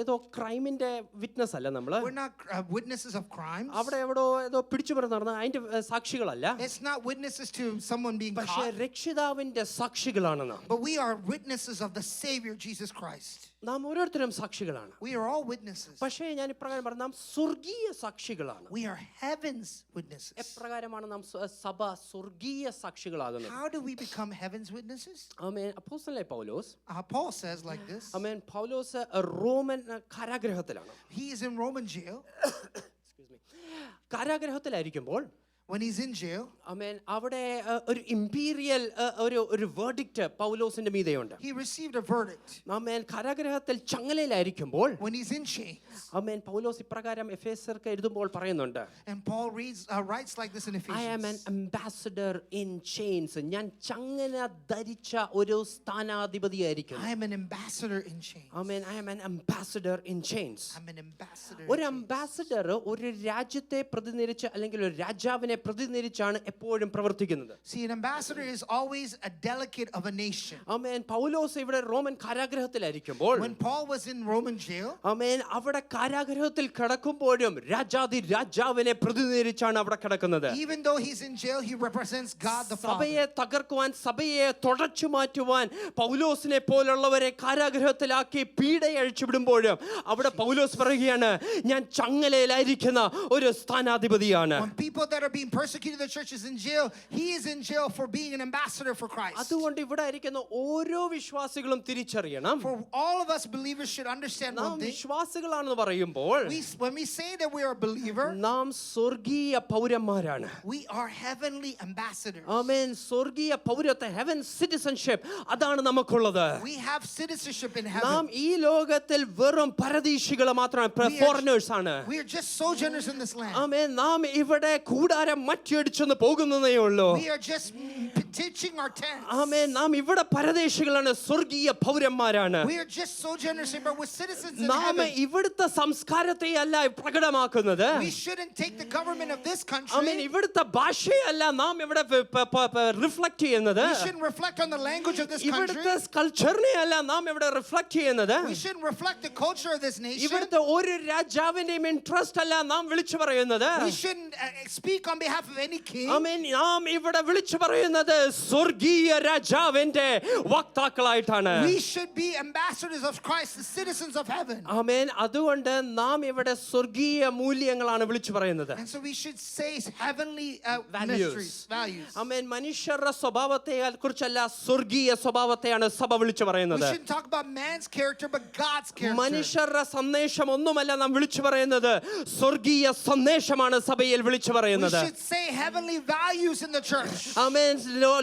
ഏതോ ക്രൈമിന്റെ witness അല്ല നമ്മള്. We're not witnesses of crimes. അവിടെ എവിടോ ഏതോ പിടിച്ചുപറി നടന്ന അതിന്റെ സാക്ഷികളല്ല. It's not witnesses to someone being പക്ഷേ caught. രക്ഷിതാവിന്റെ സാക്ഷികളാണ് നാം. But we are witnesses of the Savior Jesus Christ. നാം ഓരോരുത്തരും സാക്ഷികളാണ്. We are all witnesses. പക്ഷേ ഞാൻ ഇപ്രകാരം പറഞ്ഞു, നാം സ്വർഗീയ സാക്ഷികളാണ്. We are heaven's witnesses. എപ്രകാരമാണ് നാം സഭ സ്വർഗീയ സാക്ഷികളാകുന്നത്? How do we become heaven's witnesses? ആമേൻ. അപ്പോസ്തലനായ പൗലോസ്, Paul says like this. ആമേൻ, പൗലോസ് റോമൻ കാരാഗൃഹത്തിലാണ്. He is in Roman jail. കാരാഗൃഹത്തിലായിരിക്കുമ്പോൾ When he's in jail, ആമേൻ, അവിടെ ഒരു ഇംപീരിയൽ ഒരു വേർഡിക്റ്റ് പൗലോസിന്റെ മീതെയുണ്ട്. he received a verdict. Amen. കാരാഗൃഹത്തിൽ ചങ്ങലയിലായിരിക്കുമ്പോൾ When he's in chains, ആമേൻ, പൗലോസ് ഇപ്രകാരം എഫേസ്യർക്ക് എഴുതുമ്പോൾ പറയുന്നുണ്ട്, and Paul writes like this in I am an Ephesians. ambassador in chains. ഞാൻ ചങ്ങല ധരിച്ച ഒരു സ്ഥാനാധിപതിയായിരിക്കും. I am an ambassador in chains. Amen. I am an ambassador in chains. I'm an ambassador. ഒരു ambassador ഒരു രാജ്യത്തെ പ്രതിനിധീകരിച്ച് അല്ലെങ്കിൽ ഒരു രാജാവിനെ പ്രതിനിധീകരിച്ചാണ് എപ്പോഴും പ്രവർത്തിക്കുന്നത്. See, an ambassador is always a delegate of a nation. ആമേൻ. പൗലോസ് ഇവിടെ റോമൻ കാരാഗൃഹത്തിലായിരിക്കുമ്പോൾ, When Paul was in Roman jail, ആമേൻ, അവിടെ കാരാഗൃഹത്തിൽ കിടക്കുമ്പോഴും രാജാവിനെ പ്രതിനിധീകരിച്ചാണ് അവിടെ കിടക്കുന്നത്. even though he's in jail, he represents God the Father. സഭയെ തകർക്കുവാൻ, സഭയെ തുടച്ചു മാറ്റുവാൻ പൗലോസിനെ പോലുള്ളവരെ കാരാഗൃഹത്തിലാക്കി പീഡയഴിച്ചു വിടുമ്പോഴും അവിടെ പൗലോസ് പറയുകയാണ്, ഞാൻ ചങ്ങലയിലായിരിക്കുന്ന ഒരു സ്ഥാനാധിപതിയാണ്. When people that are being persecuted, the church is in jail. He is in jail for being an ambassador for Christ. അതുകൊണ്ട് ഇവിടെ ഇരിക്കുന്ന ഓരോ വിശ്വാസികളും തിരിച്ചറിയണം, For all of us believers should understand നാം one thing. വിശ്വാസികളാണെന്ന് പറയുമ്പോൾ When we say that we are a believer, നാം സ്വർഗീയ പൗരന്മാരാണ്. we are heavenly ambassadors. ആമേൻ. സ്വർഗീയ പൗരത്വം, ഹെവൻ സിറ്റിസൺഷിപ്പ്, അതാണ് നമുക്കുള്ളത്. We have citizenship in നാം heaven. ഈ ലോകത്തിൽ വെറും പരദേശികൾ മാത്രമാണ്, ഫോറിനേഴ്സ് ആണ്. We are just sojourners in this land. ആമേൻ. നാം ഇവിടെ കൂടാരം മറ്റടിച്ചൊന്ന് പോകുന്നതേ ഉള്ളൂ. We are just pitching our tents. ആമേൻ. നാം ഇവിടെ പരദേശികളാണ്, സ്വർഗീയ പൗരന്മാരാണ്. We are just sojourners here, but we're citizens in നാം heaven. ഇവിടുത്തെ സംസ്കാരത്തെ അല്ല പ്രകടമാക്കുന്നത്. We shouldn't take the government of this amen. country. ഇവിടുത്തെ ഭാഷയല്ല നാം ഇവിടെ റിഫ്ലക്ട് ചെയ്യുന്നത്. We shouldn't reflect on the language of this country. ഇവിടുത്തെ കൾച്ചറിനെ അല്ല നാം ഇവിടെ റിഫ്ലക്ട് ചെയ്യുന്നത്. We shouldn't reflect the culture of this nation. ഇവിടുത്തെ ഒരു രാജാവിന്റെയും ഇൻട്രസ്റ്റ് അല്ല നാം വിളിച്ചു പറയുന്നത്. We shouldn't speak on behalf of any king. ആമേൻ. നാം ഇവിടെ വിളിച്ചു പറയുന്നത് സ്വർഗീയ രാജാവിന്റെ വക്താക്കളായിട്ടാണ്. We should be ambassadors of Christ, the citizens of heaven. ആമേൻ. അതുകൊണ്ട് നാം ഇവിടെ സ്വർഗീയ മൂല്യങ്ങളാണ് വിളിച്ചു പറയുന്നത്. And so we should say heavenly mysteries, values. ആമേൻ. മനുഷ്യരുടെ സ്വഭാവത്തെ കുറിച്ചല്ല, സ്വർഗീയ സ്വഭാവത്തെയാണ് സഭ വിളിച്ചു We പറയുന്നത്. shouldn't talk about man's character, but God's character. മനുഷ്യരുടെ സന്ദേശം ഒന്നുമല്ല നാം വിളിച്ചു പറയുന്നത്, സ്വർഗീയ സന്ദേശമാണ് സഭയിൽ വിളിച്ചു We പറയുന്നത്. should say heavenly values in the church. ആമേൻ.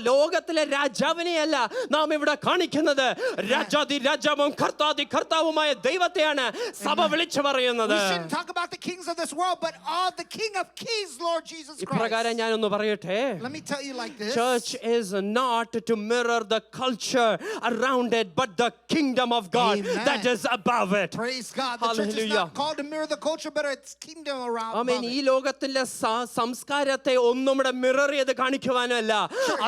ലോകത്തിലെ രാജാവിനെയല്ല നാം ഇവിടെ കാണിക്കുന്നത്, രാജാതി രാജാവും കർത്താതി കർത്താവുമായ ദൈവത്തെയാണ് സഭ വിളിച്ചു പറയുന്നത്. We shouldn't talk about the kings of this world, but all the King of Kings, Lord Jesus Christ. ഇപ്രകാരം ഞാനൊന്ന് പറയട്ടെ. Let me tell you like this. Church is not to mirror the culture around it, but the kingdom of God Amen. that is above it. Praise God. The church is Hallelujah. not called to mirror the culture, but its kingdom around. Amen. above ഈ it. ലോകത്തിലെ സംസ്കാരത്തെ ഒന്നും ഇവിടെ mirror ചെയ്ത് കാണിക്കുവാനല്ല,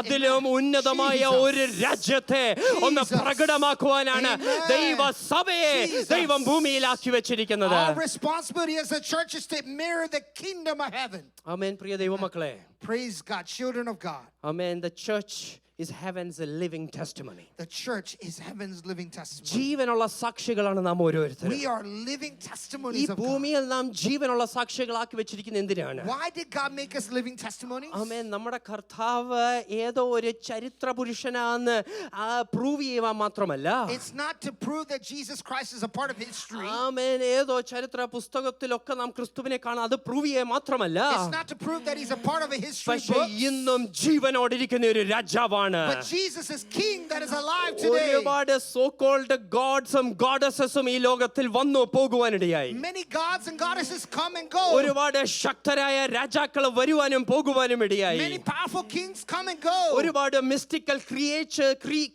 അതിലും ഉന്നതമായ ഒരു രാജ്യത്തെ ഒന്ന് പ്രകടമാക്കുവാനാണ് ദൈവസഭയെ ദൈവം ഭൂമിയിലാക്കി വെച്ചിരിക്കുന്നത്. Our responsibility as a church is to mirror the kingdom of heaven. ആമേൻ. പ്രിയ ദൈവമക്കളെ, Praise God, children of God. Amen. The church is heaven's living testimony. The church is heaven's living testimony. ജീവനുള്ള സാക്ഷികളാണ് നാം ഓരോരുത്തരും. We are living ഈ testimonies of God. ഭൂമിയിൽ നാം ജീവനുള്ള സാക്ഷികളാക്കി വെച്ചിരിക്കുന്ന എന്തിനാണ്? Why did God make us living testimonies? ആമേൻ. നമ്മുടെ കർത്താവ് ഏതോ ഒരു ചരിത്ര പുരുഷനാന്ന് പ്രൂവ് ചെയ്യുവാൻ മാത്രമല്ല, It's not to prove that Jesus Christ is a part of history. ആമേൻ, ഏതോ ചരിത്ര പുസ്തകത്തിലൊക്കെ നാം ക്രിസ്തുവിനെ കാണാം, അത് പ്രൂവ് ചെയ്യാൻ മാത്രമല്ല, It's not to prove that he's a part of a history പക്ഷേ book. ഇന്നും ജീവനോടിരിക്കുന്ന ഒരു രാജാവാണ്. But Jesus is king that is alive today. ഒരുപാട് സോ കോൾഡ് ഗോഡ്സും ഗോഡസസും ഈ ലോകത്തിൽ വന്നു പോകുവാനിടയായി. Many gods and goddesses come and go. ഒരുപാട് ശക്തരായ രാജാക്കൾ വരുവാനും പോകുവാനും ഇടയായി. Many powerful kings come and go. ഒരുപാട് മിസ്റ്റിക്കൽ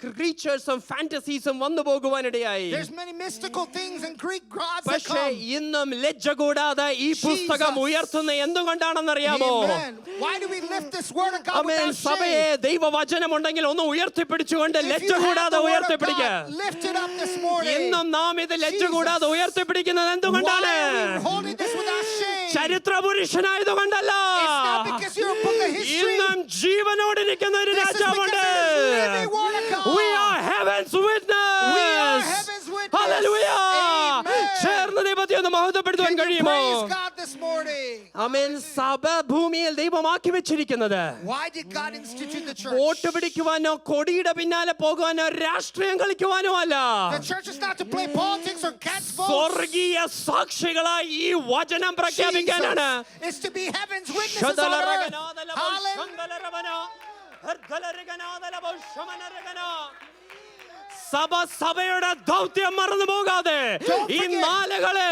ക്രീച്ചേഴ്സും ഫാന്റസീസും വന്നു പോകുവാനിടയായി. There's many mystical things and Greek gods that പക്ഷേ come. ഇന്നും ലജ്ജ കൂടാതെ ഈ പുസ്തകം ഉയർത്തുന്ന എന്തുകൊണ്ടാണെന്നറിയാമോ? Amen. Why do we lift this word of God amen. without സഭയെ shame? ദൈവവചനം ഉണ്ടെങ്കിൽ ഒന്ന് ഉയർത്തിപ്പിടിച്ചുകൊണ്ട് If ലജ്ജ you have കൂടാതെ the word of ഉയർത്തിപ്പിടിക്കുക. God, lift it up this morning. ഇന്നും നാം ഇത് ലജ്ജ Jesus. കൂടാതെ ഉയർത്തിപ്പിടിക്കുന്നത് എന്തുകൊണ്ടാണ്? Why are we holding this without shame? ചരിത്ര പുരുഷനായതുകൊണ്ടല്ല, It's not because you're a book of history. ഇന്നും ജീവനോടിരിക്കുന്ന ഒരു This is രാജാവുണ്ട്. because there's a living word of God. We are heaven's witness. We are heaven's witness. Hallelujah. Amen. ചേർന്ന് ദൈവത്തെ ഒന്ന് മഹത്വപ്പെടുത്തുവാൻ Can you കഴിയുമോ? praise God this morning? ആമേൻ. സഭ ഭൂമിയിൽ ദൈവമാക്കി വെച്ചിരിക്കുന്നത് Why did God institute the church? Vote പിടിക്കുവാനോ കൊടിയുടെ പിന്നാലെ പോകുവാനോ രാഷ്ട്രീയം കളിക്കുവാനോ അല്ല. The church is not to play politics or catch votes. സ്വർഗീയ സാക്ഷികളായി ഈ വചനം പ്രഖ്യാപിക്കാനാണ്. Jesus is to be heaven's witnesses on earth. സഭയുടെ ദൗത്യം മറന്നു പോകാതെ ഈ നാളുകളിൽ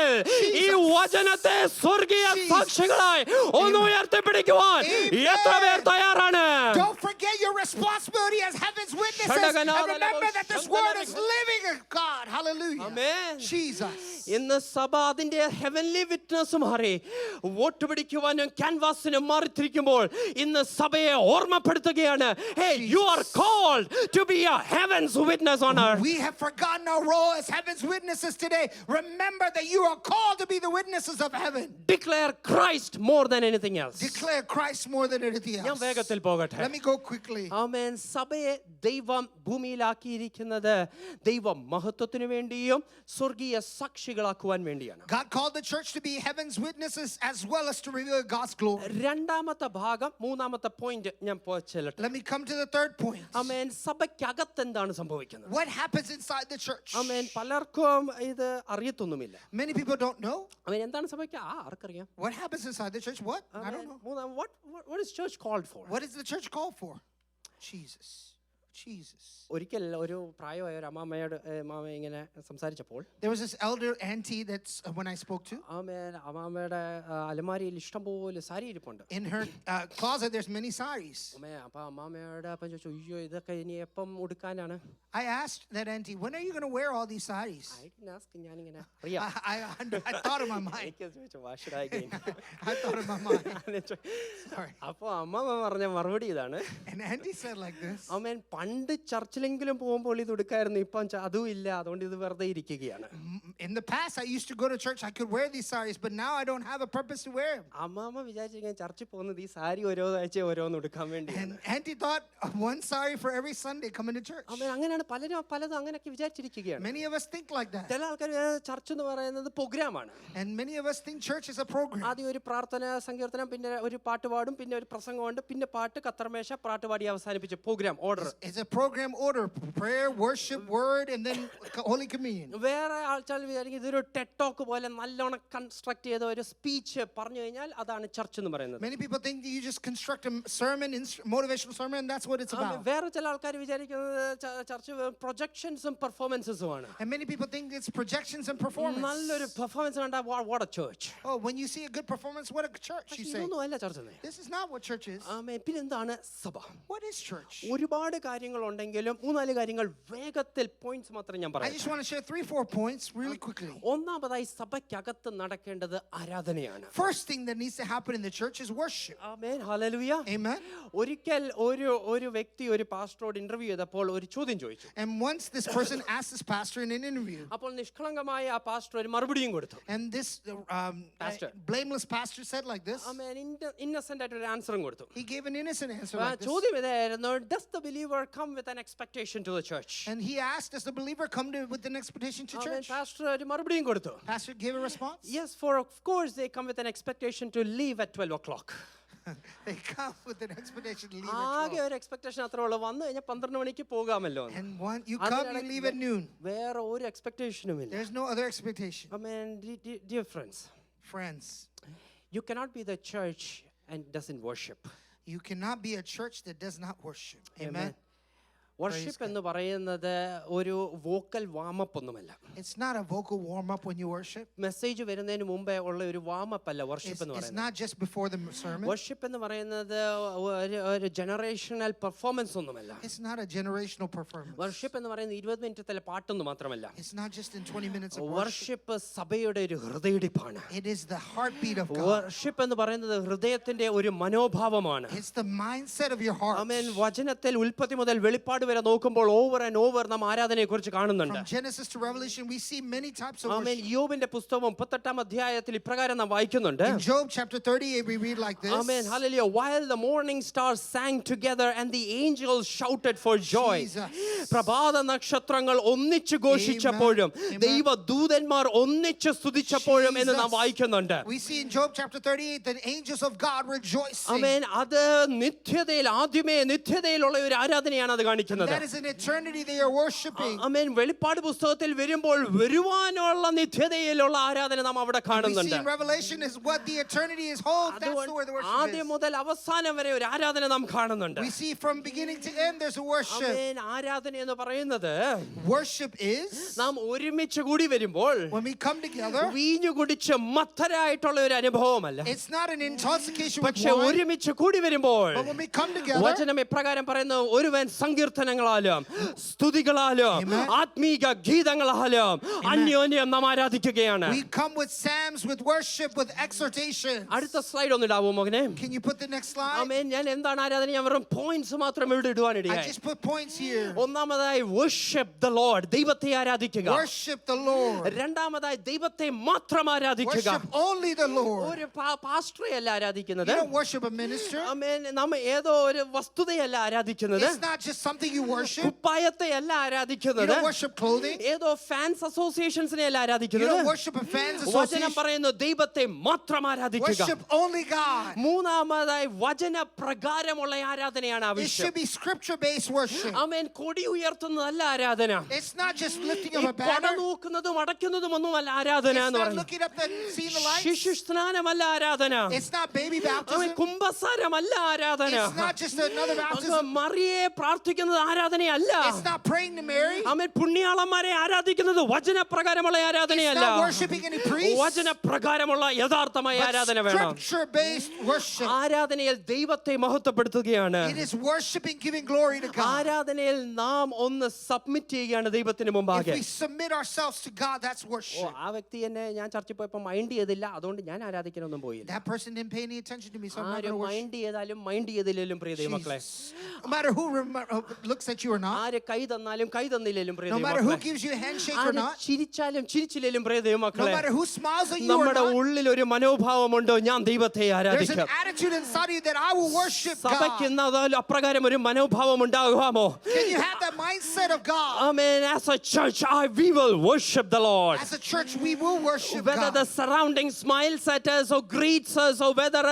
ഈ വചനത്തെ സ്വർഗീയ സാക്ഷികളായി ഒന്ന് ഉയർത്തിപ്പിടിക്കുവാൻ എത്ര പേർ തയ്യാറാണ്? Don't forget your responsibility as heaven's witnesses. And remember that this word is living in God. Hallelujah. Amen. Jesus. ഇന്ന് സഭ അതിന്റെ ഹെവൻലി വിറ്റ്നസ് മാറി വോട്ട് പിടിക്കുവാനും ക്യാൻവാസിനും മാറിത്തിരിക്കുമ്പോൾ ഇന്ന് സഭയെ ഓർമ്മപ്പെടുത്തുകയാണ്, hey, you are called to be a heaven's witness on earth. We have forgotten our role as heaven's witnesses today. Remember that you are called to be the witnesses of heaven. Declare Christ more than anything else. Declare Christ more than anything ഞാൻ else. വേഗത്തിൽ പോകട്ടെ. Let me go quickly. ആമേൻ. സഭയെ ദൈവം ഭൂമിയിലാക്കിയിരിക്കുന്നത് ദൈവ മഹത്വത്തിനു വേണ്ടിയും സ്വർഗീയ സാക്ഷികളാക്കുവാൻ വേണ്ടിയാണ്. God called the church to be heaven's witnesses as well as to reveal God's glory. രണ്ടാമത്തെ ഭാഗം, മൂന്നാമത്തെ പോയിന്റ് ഞാൻ ചെല്ലട്ടെ. Let me come to the third point. ആമേൻ. സഭയ്ക്കകത്ത് എന്താണ് സംഭവിക്കുന്നത്? What happens inside the church? ആമേൻ. പലർക്കും ഇത് അറിയത്തൊന്നുമില്ല. Many people don't know. ആമേൻ. എന്താണ് സഭയ്ക്ക്? ആർക്കറിയാം? What happens inside the church? What? I don't know. What is church called for? What is the church called for? Jesus. Jesus. ഒരിക്കൽ ഒരു പ്രായമായ ഒരു mama ഇങ്ങനെ സംസാരിച്ചപ്പോൾ, There was this elder auntie that's when I spoke to. ആമേൻ, അമ്മാമ്മയുടെ അലമാരിയിൽ ഇഷ്ടംപോലെ സാരി ഇരിപ്പുണ്ട്. In her closet there's many saris. അപ്പൊ അമ്മാമ്മയുടെ അപ്പം ചോദിച്ചു, അയ്യോ ഇതൊക്കെ ഇനി എപ്പം ഉടുക്കാനാണ്? I asked that auntie, when are you going to wear all these saris? ഞാനിങ്ങനെ I thought in my mind. I thought in my mind. Sorry. അപ്പൊ അമ്മാമ്മ പറഞ്ഞ മറുപടി ഇതാണ്. And auntie said like this. ആമേൻ. പണ്ട് ചർച്ചിലെങ്കിലും പോകുമ്പോൾ ഇത് ഉടുക്കായിരുന്നു, ഇപ്പം അതും ഇല്ല, അതുകൊണ്ട് ഇത് വെറുതെ ഇരിക്കുകയാണ്. In the past, I used to go to church. I could wear these saris, but now I don't have a purpose to wear them. അമ്മാമ്മ വിചാരിച്ചിരിക്കാൻ ചർച്ചിൽ പോകുന്നത് ഈ സാരി ഓരോ ആഴ്ച ഓരോന്ന് എടുക്കാൻ വേണ്ടി. And Auntie thought one sari for every Sunday coming to church. അങ്ങനെയാണ് പലതും അങ്ങനെയൊക്കെ വിചാരിച്ചിരിക്കുകയാണ്. Many of us think like that. ചില ആൾക്കാർ ചർച്ച് എന്ന് പറയുന്നത് പ്രോഗ്രാമാണ്. And many of us think church is a program. ആദ്യം ഒരു പ്രാർത്ഥന സങ്കീർത്തനം, പിന്നെ ഒരു പാട്ട് പാടും, പിന്നെ ഒരു പ്രസംഗമുണ്ട്, പിന്നെ പാട്ട് കത്തർമേശ പാട്ട് പാടി അവസാനിപ്പിച്ച് program order. It's a program order: prayer, worship, word, and then Holy Communion. വേറെ ആൾക്കാർ വിചാരിക്കും ഇതൊരു ടെഡ് ടോക്ക് പോലെ നല്ലോണം കൺസ്ട്രക്ട് ചെയ്ത ഒരു സ്പീച്ച് പറഞ്ഞു കഴിഞ്ഞാൽ അതാണ് ചർച്ച് എന്ന് പറയുന്നത്. Many people think that you just construct a sermon, motivational sermon, and that's what it's about. വേറെ ചില ആൾക്കാർ വിചാരിക്കുന്നത് ചർച്ച് പ്രൊജക്ഷൻസും പെർഫോമൻസും ആണ്. And many people think it's projections and performance. നല്ലൊരു പെർഫോമൻസ് കണ്ടാ what a church. Oh, when you see a good performance, what a church, you say. ഇതൊന്നും അല്ല church. This is not what church is. പിന്നെ എന്താണ് സഭ? What is church? ഒരുപാട് കാര്യങ്ങൾ ഉണ്ടെങ്കിലും മൂന്നാല് കാര്യങ്ങൾ വേഗത്തിൽ പോയിന്റ്സ് മാത്രം ഞാൻ I പറയാം. just want to share 3-4 points really quickly. ഒന്നാമതായി സഭയ്ക്കകത്ത് നടക്കേണ്ടത് ആരാധനയാണ്. First thing that needs to happen in the church is worship. Amen, hallelujah. Amen. ഒരിക്കൽ ഒരു വ്യക്തി ഒരു പാസ്റ്ററോട് ഇന്റർവ്യൂ ചെയ്തപ്പോൾ ഒരു ചോദ്യം ചോദിച്ചു. And once this person asked this pastor in an interview, അപ്പോൾ നിഷ്കളങ്കമായ ആ പാസ്റ്റർ ഒരു മറുപടിയും കൊടുത്തു. and this Pastor. blameless pastor said like this. ആമേൻ, ഇന്നസെന്റ് ആയിട്ട് ഒരു ആൻസറും കൊടുത്തു. He gave an innocent answer like this. ചോദ്യം ഇതായിരുന്നു, does the believer come with an expectation to the church? And he asked, does the believer come with an expectation to amen, church? Pastor ഒരു മറുപടിയും കൊടുത്തു. Pastor gave a response. Yes, of course they come with an expectation to leave at 12 o'clock. They come with an expectation to leave ആകെ at 12. ഒരു expectation അത്രേ ഉള്ളൂ, വന്നു കഴിഞ്ഞാൽ 12 മണിക്ക് പോകാമല്ലോ. And you come, you leave at noon. വേറെ ഒരു എക്സ്പെക്ടേഷനും ഇല്ല. There's no other expectation. Amen. Dear friends, Friends, you cannot be the church and doesn't worship. you cannot be a church that does not worship. Amen. Worship എന്ന് പറയുന്നത് ഒരു vocal warm up ഒന്നുമല്ല. It's not a vocal warm up when you worship. Message വരുന്നതിന് മുമ്പേ ഉള്ള ഒരു warm up അല്ല worship എന്ന് It's പറയുന്നത്. not just before the sermon. Worship എന്ന് പറയുന്നത് ഒരു ജനറേഷണൽ പെർഫോമൻസ് ഒന്നുമല്ല. It's not a generational performance. Worship എന്ന് പറയുന്നത് 20 മിനിറ്റത്തിലെ പാട്ടൊന്നും മാത്രമല്ല. It's not just in 20 minutes of worship. Worship സഭയുടെ ഒരു ഹൃദയടിപ്പാണ്. It is the heartbeat of God. Worship എന്ന് പറയുന്നത് ഹൃദയത്തിന്റെ ഒരു മനോഭാവമാണ്. It's the mindset of your heart. ആമേൻ. വചനത്തിൽ ഉൽപ്പത്തി മുതൽ വെളിപ്പാട് വരെ നോക്കുമ്പോൾ ഓവർ ആൻഡ് ഓവർ നാം ആരാധനയെ കുറിച്ച് കാണുന്നുണ്ട്. From Genesis to Revelation, we see many types of amen. worship. യോബിന്റെ പുസ്തകം 38-ാം അധ്യായത്തിൽ ഇപ്രകാരം നാം വായിക്കുന്നുണ്ട്. In Job chapter 38, we read like this. Amen, hallelujah. While the morning stars sang together and the angels shouted for joy. Jesus. പ്രഭാത നക്ഷത്രങ്ങൾ ഒന്നിച്ചു ഘോഷിച്ചപ്പോഴും Amen. ദൈവദൂതന്മാർ ഒന്നിച്ചു സ്തുതിച്ചപ്പോഴും എന്ന് നാം Jesus. വായിക്കുന്നുണ്ട്. We see in Job chapter 38 the angels of God rejoicing. ആമേൻ. അത് നിത്യതയിലുള്ള ഒരു ആരാധനയാണ് അത് കാണിക്കുന്നത്. That is in eternity they are worshiping. ആമേൻ. വെളിപ്പാട് പുസ്തകത്തിൽ വരുമ്പോൾ വരുവാനുള്ള നിത്യതയിലുള്ള ആരാധന നാം അവിടെ We see കാണുന്നുണ്ട്. in Revelation is what the eternity is hold. That's where the worship ആദ്യം is. മുതൽ അവസാനം വരെ ഒരു ആരാധന നാം കാണുന്നുണ്ട്. We see from beginning to end there's a worship. ആമേൻ. ആരാധന എന്ന് പറയുന്നത് Worship is നാം ഒരുമിച്ച് കൂടി വരുമ്പോൾ when we come together. വീഞ്ഞു കുടിച്ച് മത്തരായിട്ടുള്ള ഒരു അനുഭവമല്ല. It's not an intoxication with പക്ഷെ wine. ഒരുമിച്ച് കൂടി വരുമ്പോൾ But when we come together, വചനം ഇപ്രകാരം പറയുന്നു, ഒരുവൻ സങ്കീർത്തനങ്ങളാലും സ്തുതികളാലും Amen. ആത്മീക ഗീതങ്ങളാലും അന്യോന്യം നാം ആരാധിക്കുകയാണ്. we come with psalms, with worship, with exhortation. അടുത്ത സ്ലൈഡ് ഒന്ന് ഇടാവോ മകനെ? Can you put the next slide? ആമേൻ. ഞാൻ എന്താണ് ആരാധന? ഞാൻ വെറും പോയിന്റ്സ് മാത്രം ഇവിടെ I ഇടുവാനിടയായി. just put points here. ഒന്നാമതായി worship the Lord, ദൈവത്തെ ആരാധിക്കുക. Worship the Lord. രണ്ടാമതായി ദൈവത്തെ മാത്രം ആരാധിക്കുക. Worship only the Lord. ഒരു പാസ്റ്ററെ അല്ല ആരാധിക്കുന്നത്. You don't worship a minister. ആമേൻ. നാം ഏതോ ഒരു വസ്തുതയല്ല ആരാധിക്കുന്നത്. It's not just something you worship. കുപ്പായത്തെ അല്ല You ആരാധിക്കുന്നത്. don't worship clothing. ഏതോ ഫാൻസ് അസോസിയേഷൻസിനെ അല്ല You ആരാധിക്കുന്നത്. don't worship a fans വചനം association. പറയുന്നു ദൈവത്തെ മാത്രം ആരാധിക്കുക. Worship only God. മൂന്നാമതായി വചന പ്രകാരമുള്ള ആരാധനയാണ് It ആവശ്യം. should be scripture-based worship. ആമേൻ. കൊടി ഉയർത്തുന്നതല്ല ആരാധന. It's not just lifting ഈ up a കൊട banner. നോക്കുന്നതും അടയ്ക്കുന്നതും ഒന്നുമല്ല ആരാധന It's എന്ന് not പറയുന്നത്. looking up and seeing the lights. ശിശു സ്നാനമല്ല ആരാധന. It's not baby amen. baptism. കുംഭസാരമല്ല ആരാധന. It's not just another baptism. മറിയെ പ്രാർത്ഥിക്കുന്നത് ആരാധനയല്ല. It's not praying to Mary. ആമേൻ. പുണ്യാളന്മാരെ ആരാധിക്കുന്നത് വചനപ്രകാരമുള്ള It's ആരാധനയല്ല. not worshiping any priest. വചനപ്രകാരമുള്ള യഥാർത്ഥമായ ആരാധന But വേണം. scripture-based worship. ആരാധനയിൽ ദൈവത്തെ മഹത്വപ്പെടുത്തുകയാണ്. It is worshiping, giving glory to God. ആരാധനയിൽ നാം ഒന്ന് സബ്മിറ്റ് ചെയ്യുകയാണ് ദൈവത്തിന് If മുമ്പാകെ. we submit ourselves to God, that's worship. ആ വ്യക്തി എന്നെ ഞാൻ ചർച്ചിൽ പോയപ്പോൾ മൈൻഡ് ചെയ്തില്ല, അതുകൊണ്ട് ഞാൻ ആരാധിക്കാനൊന്നും പോയില്ല. That person didn't pay any attention to me, so I'm not going ആരും to worship. മൈൻഡ് ചെയ്താലും മൈൻഡ് ചെയ്തില്ലെങ്കിലും പ്രിയ ദൈവമക്കളെ, Jesus. No matter who looks at you or not, ആര് കൈ തന്നാലും കൈ തന്നില്ലേലും പ്രിയ no matter who ദൈവമക്കളെ, gives you a handshake or ആര് not, ചിരിച്ചാലും ചിരിച്ചില്ലേലും പ്രിയ no ദൈവമക്കളെ, matter who smiles at you or നമ്മുടെ not, ഉള്ളിൽ ഒരു മനോഭാവമുണ്ടോ ഞാൻ ദൈവത്തെ there's an ആരാധിക്കാം. attitude inside of you that I will worship സഭയ്ക്ക് God. ഇന്ന് അപ്രകാരം ഒരു മനോഭാവം ഉണ്ടാകുമോ? Can you have that mindset of God? Amen. As a church, we will worship the Lord. As a church, we will worship Whether the God. surrounding smiles at us or greets us or whether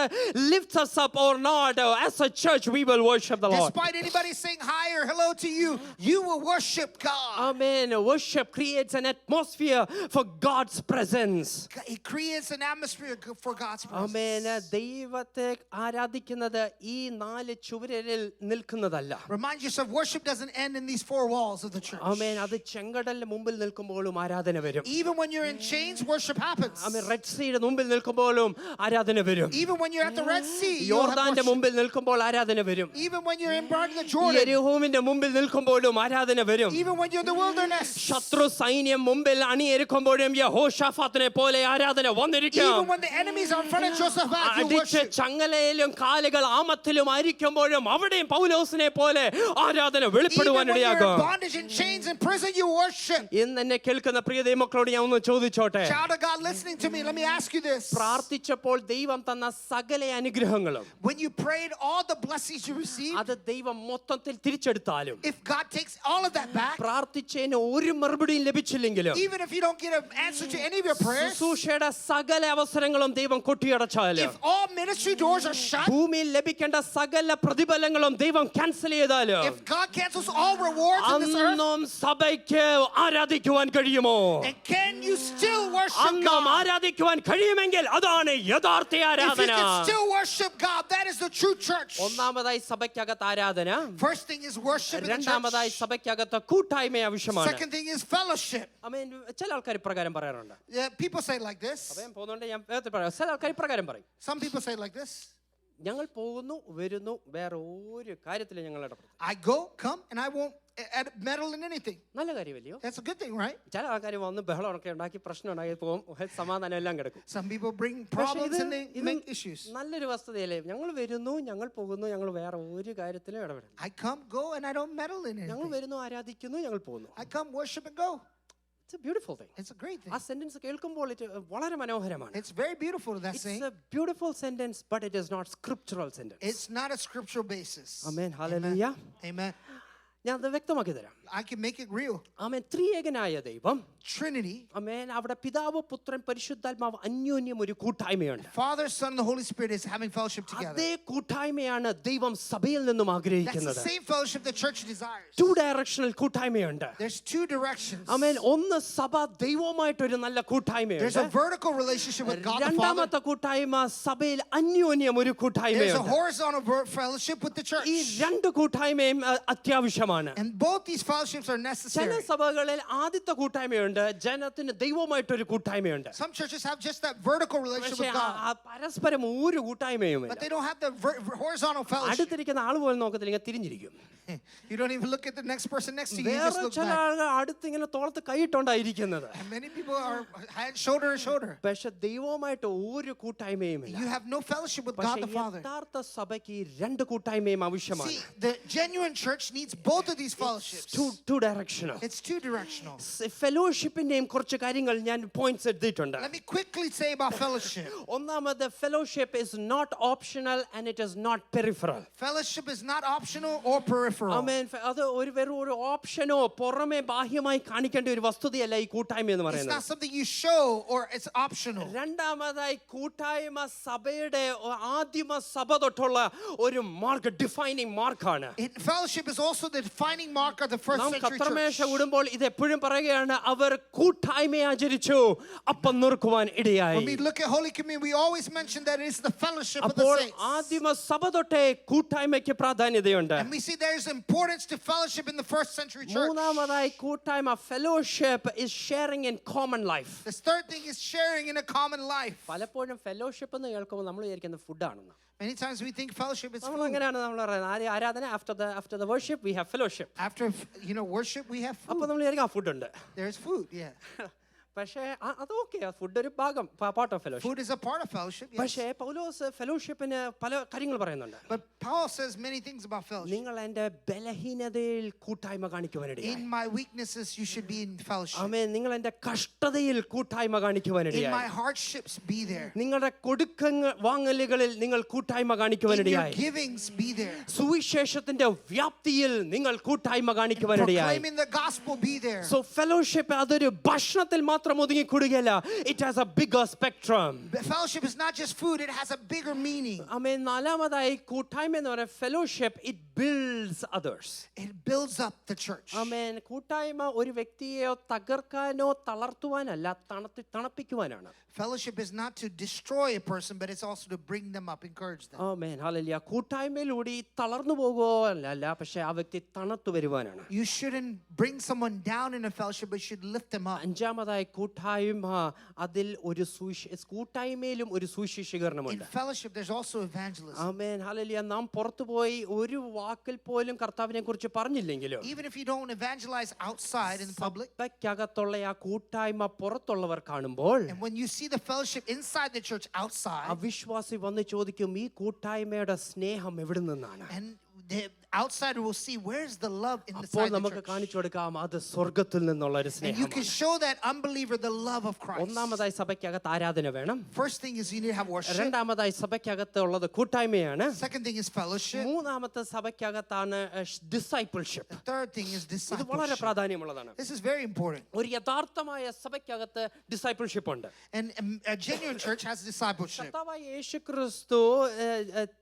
lifts us up or not, as a church, we will worship the Lord. Despite anybody saying hi or hello to you, you will worship God. Amen. Worship creates an atmosphere for God's presence. It creates an atmosphere for God's presence. Amen. ദൈവത്തെ ആരാധിക്കുന്നത് ഈ നാല് ചുവരിൽ നിൽക്കുന്നതല്ല. Remind yourself, worship doesn't end in these four walls of the church. Amen. അത് ചെങ്കടലിന് മുമ്പിൽ നിൽക്കുമ്പോഴും ആരാധന വരും. Even when you're in chains, worship happens. Amen. Red സീയുടെ മുമ്പിൽ നിൽക്കുമ്പോഴും ആരാധന വരും. Even when you're at the Red Sea, you'll have യോർദാന്റെ worship. മുമ്പിൽ നിൽക്കുമ്പോൾ ആരാധന വരും. Even when you're in part of the Jordan, യെരിഹോവിന്റെ മുമ്പിൽ നിൽക്കുമ്പോഴും ആരാധന വരും. even when you're in the wilderness, ശത്രു സൈന്യം മുമ്പിൽ അണിയിരിക്കുമ്പോഴും യഹോശാഫാത്തിനെ പോലെ ആരാധന വന്നിരിക്കും. even when the enemies are in front of Joseph, you അടിച്ച് worship. ചങ്ങലയിലും കാലുകൾ ആമത്തിലും ആയിരിക്കുമ്പോഴും അവിടെയും പൗലോസിനെ പോലെ ആരാധന Even when you're വെളിപ്പെടുവാനിടയാകും. in bondage and chains in prison, you worship. ഇന്ന് എന്നെ കേൾക്കുന്ന പ്രിയ ദൈവമക്കളോട് ഞാൻ ഒന്ന് ചോദിച്ചോട്ടെ. Child of God listening to me, let me ask you this. പ്രാർത്ഥിച്ചപ്പോൾ ദൈവം തന്ന സകല അനുഗ്രഹങ്ങളും When you prayed, all the blessings you received, അത് ദൈവം മൊത്തത്തിൽ തിരിച്ചെടുത്താലും if God takes all of that back, പ്രാർത്ഥിച്ചതിന് ഒരു മറുപടിയും ലഭിച്ചില്ലെങ്കിലും even if you don't get an answer to any of your prayers, ശുശ്രൂഷയുടെ സകല അവസരങ്ങളും ദൈവം കൊട്ടിയടച്ചാലും if all ministry doors are shut, ഭൂമിയിൽ ലഭിക്കേണ്ട സകല പ്രതിഫലങ്ങളും ദൈവം ക്യാൻസൽ ചെയ്താലും if God cancels all rewards in this earth, അന്നും സഭയ്ക്ക് ആരാധിക്കുവാൻ കഴിയുമോ? and can you still worship അന്നും God? ആരാധിക്കുവാൻ കഴിയുമെങ്കിൽ അതാണ് യഥാർത്ഥ If you ആരാധന. can still worship God, that is the true church. ഒന്നാമതായി സഭയ്ക്കകത്ത് ആരാധന, First thing is worship in the രണ്ടാമതായി church. സഭയ്ക്കകത്ത് കൂട്ടായ്മ ആവശ്യമാണ്. Second thing is fellowship. ചില ആൾക്കാർ ഇപ്രകാരം പറയാറുണ്ട്. Yeah, people say it like this. സഭയം പോകുന്നുണ്ട് ഞാൻ വേഗത്തിൽ പറയാം. ചില ആൾക്കാർ ഇപ്രകാരം പറയും, Some people say it like this. ഞങ്ങൾ പോകുന്നു വരുന്നു, വേറെ ഒരു കാര്യത്തിലും ഞങ്ങൾ ഇടപെടും. I go, come, and I won't meddle in anything. നല്ല കാര്യമല്ലയോ? That's a good thing, right? ചില ആൾക്കാർ വന്ന് ബഹളമൊക്കെ ഉണ്ടാക്കി പ്രശ്നം ഉണ്ടാക്കി പോകും, സമാധാനം എല്ലാം കിടക്കും. Some people bring പക്ഷേ problems and they ഇത് make issues. നല്ലൊരു വസ്തുതയല്ലേ? ഞങ്ങൾ വരുന്നു, ഞങ്ങൾ പോകുന്നു, ഞങ്ങൾ വേറെ ഒരു കാര്യത്തിലും ഇടപെടും. I come, go, and I don't meddle in ഞങ്ങൾ anything. വരുന്നു, ആരാധിക്കുന്നു, ഞങ്ങൾ പോകുന്നു. I come, worship, and go. It's a beautiful thing. It's a great thing. ആ സെന്റൻസ് കേൾക്കുമ്പോൾ വളരെ മനോഹരമാണ്. It's very beautiful, that It's saying. a beautiful sentence, but it is not scriptural sentence. It's not a scriptural basis. Amen. Hallelujah. Amen. ഞാൻ അത് വ്യക്തമാക്കി തരാം. I can make it real. ആമേൻ. ത്രിയേകനായ ദൈവം, Trinity, ആമേൻ, അവിടെ പിതാവ് പുത്രൻ പരിശുദ്ധാത്മാവ് അന്യോന്യം ഒരു കൂട്ടായ്മയുണ്ട്. Father, Son, and the Holy Spirit is having fellowship together. അതേ കൂട്ടായ്മയാണ് ദൈവം സഭയിൽ നിന്നും That's the ആഗ്രഹിക്കുന്നത്. same fellowship the church desires. Two directional കൂട്ടായ്മയുണ്ട്. There's two directions. ആമേൻ. ഒന്ന് സഭ ദൈവവുമായിട്ടൊരു നല്ല There's a കൂട്ടായ്മയുണ്ട്. vertical relationship with God the Father. രണ്ടാമത്തെ കൂട്ടായ്മ സഭയിൽ അന്യോന്യം ഒരു There's a കൂട്ടായ്മയുണ്ട്. horizontal fellowship with the church. ഈ രണ്ട് കൂട്ടായ്മയും അത്യാവശ്യമാണ്. And both these fellowships are ചില necessary. സഭകളിൽ ആദ്യത്തെ കൂട്ടായ്മയുണ്ട്, ജനത്തിന് ദൈവവുമായിട്ടൊരു കൂട്ടായ്മയുണ്ട്. Some churches have just that vertical relationship പക്ഷേ with God, പരസ്പരം ഒരു കൂട്ടായ്മയും but they don't have the horizontal fellowship. അടുത്തിരിക്കുന്ന ആൾ പോലും നോക്കത്തില്ല, ഇങ്ങനെ തിരിഞ്ഞിരിക്കും. You don't even look at the next person next to you. You വേറെ just look ചില back. ആളുകൾ അടുത്ത് ഇങ്ങനെ തോളത്ത് കൈയിട്ടോണ്ടായിരിക്കുന്നത്. And many people are hand, shoulder to shoulder. പക്ഷെ ദൈവവുമായിട്ട് ഒരു കൂട്ടായ്മയും ഇല്ല. You have no fellowship with God പക്ഷേ the Father. യഥാർത്ഥ സഭയ്ക്ക് ഈ രണ്ട് കൂട്ടായ്മയും ആവശ്യമാണ്. See, the genuine church needs both of these fellowships. Two directional. It's two directional. ഫെലോഷിപ്പിന്റെയും കുറച്ച് കാര്യങ്ങൾ ഞാൻ പോയിന്റ്സ് എടുത്തിട്ടുണ്ട്. Let me quickly say about fellowship. ഒന്നാമത്, fellowship is not optional and it is not peripheral. Fellowship is not optional or peripheral. ആമേൻ. അത് വെറും ഒരു ഓപ്ഷനോ പുറമെ ബാഹ്യമായി കാണിക്കേണ്ട ഒരു വസ്തുതയല്ല ഈ കൂട്ടായ്മ എന്ന് It's പറയുന്നത്. not something you show or it's optional. രണ്ടാമതായി, കൂട്ടായ്മ സഭയുടെ ആദിമ സഭ തൊട്ടുള്ള ഒരു മാർക്ക്, ഡിഫൈനിങ് മാർക്കാണ്. Fellowship is also the defining mark of the first നാം century കർത്തൃമേശ church. കൂടുമ്പോൾ ഇത് എപ്പോഴും പറയുകയാണ്, അവർ കൂട്ടായ്മ ആചരിച്ചു, അപ്പം നുറുക്കുവാൻ When ഇടയായി. we look at Holy Communion, we always mention that it's the fellowship of the അപ്പോൾ saints. ആദിമ സഭ തൊട്ടേ കൂട്ടായ്മയ്ക്ക് പ്രാധാന്യതയുണ്ട്. And we see there's importance to fellowship in the first century church. മൂന്നാമതായി, കൂട്ടായ്മ, fellowship is sharing in common life. The third thing is sharing in a common life. പലപ്പോഴും fellowship എന്ന് കേൾക്കുമ്പോൾ നമ്മൾ വിചാരിക്കുന്നത് ഫുഡാണെന്ന്. Many times we think fellowship is നമ്മൾ food. അങ്ങനെയാണ് നമ്മൾ പറയുന്നത്. ആരാധന, after the worship we have fellowship. After worship, we have അപ്പോൾ food. നമ്മൾ വിചാരിക്കും ആ ഫുഡ് ഉണ്ട്. There's food, yeah. പക്ഷേ അത് ഓക്കെ, ഫുഡ് ഒരു ഭാഗം, part of fellowship. Food is a part of fellowship, yes. പക്ഷേ പൗലോസ് ഫെലോഷിപ്പിന് പല കാര്യങ്ങൾ പറയുന്നുണ്ട്. But Paul says many things about fellowship. നിങ്ങൾ എൻ്റെ ബലഹീനതയിൽ കൂട്ടായ്മ കാണിക്കുവാനിടയായി. In my weaknesses, you should be in fellowship. ആമേൻ. നിങ്ങൾ എൻ്റെ കഷ്ടതയിൽ കൂട്ടായ്മ In കാണിക്കുവാനിടയായി. my hardships, be there. നിങ്ങളുടെ വാങ്ങലുകളിൽ നിങ്ങൾ കൂട്ടായ്മ In your കാണിക്കുവാനിടയായി. givings, be there. സുവിശേഷത്തിന്റെ വ്യാപ്തിയിൽ നിങ്ങൾ കൂട്ടായ്മ കാണിക്കുവാനിടയായി. Proclaiming the gospel, be there. So fellowship അതൊരു ഭക്ഷണത്തിൽ മാത്രം ഒതുങ്ങിക്കൂടുകയല്ല. It has a bigger spectrum. Fellowship is not just food, it has a bigger meaning. ആമേൻ. നാലാമതായി കൂട്ടായ്മ എന്ന് പറയുന്നത് fellowship, it builds others. It builds up the church. ആമേൻ. കൂട്ടായ്മ ഒരു വ്യക്തിയെയോ തകർക്കാനോ തളർത്തുവാനല്ല, തണുപ്പിക്കുവാനാണ്. Fellowship is not to destroy a person, but it's also to bring them up, encourage them. Amen. Hallelujah. കൂട്ടായ്മയിലൂടെ തളർന്നു പോകുകയോ അല്ല, പക്ഷേ ആ വ്യക്തി തണുത്തു വരുവാനാണ്. You shouldn't bring someone down in a fellowship, but you should lift them up. അഞ്ചാമതായി കൂട്ടായ്മ, അതിൽ ഒരു കൂട്ടായ്മയിലും ഒരു സുവിശേഷീകരണമുണ്ട്. In fellowship, there's also evangelism. Amen. Hallelujah. നാം പുറത്തുപോയി ഒരു വാക്കിൽ പോലും കർത്താവിനെ കുറിച്ച് പറഞ്ഞില്ലെങ്കിലും Even if you don't evangelize outside in public, സഭയ്ക്കകത്തുള്ള ആ കൂട്ടായ്മ പുറത്തുള്ളവർ കാണുമ്പോൾ and when you see the fellowship inside the church outside, അവിശ്വാസി വന്ന് ചോദിക്കും, ഈ കൂട്ടായ്മയുടെ സ്നേഹം എവിടെ നിന്നാണ്? and the outsider will see, where's the love അപ്പോൾ inside the നമുക്ക് church. കാണിച്ചു കൊടുക്കാം, അത് സ്വർഗത്തിൽ നിന്നുള്ള ഒരു And you can സ്നേഹമാണ്. show that unbeliever the love of Christ. ഒന്നാമതായി സഭയ്ക്കകത്ത് ആരാധന വേണം. First thing is you need to have worship. രണ്ടാമതായി സഭയ്ക്കകത്ത് ഉള്ളത് കൂട്ടായ്മയാണ്. Second thing is fellowship. മൂന്നാമത്തെ സഭയ്ക്കകത്താണ് discipleship. The third thing is ഇത് വളരെ discipleship. പ്രാധാന്യമുള്ളതാണ്. This is very important. ഒരു യഥാർത്ഥമായ സഭയ്ക്കകത്ത് ഡിസൈപ്പിൾഷിപ്പ് ഉണ്ട്. And a genuine church has discipleship. കർത്താവായ യേശുക്രിസ്തു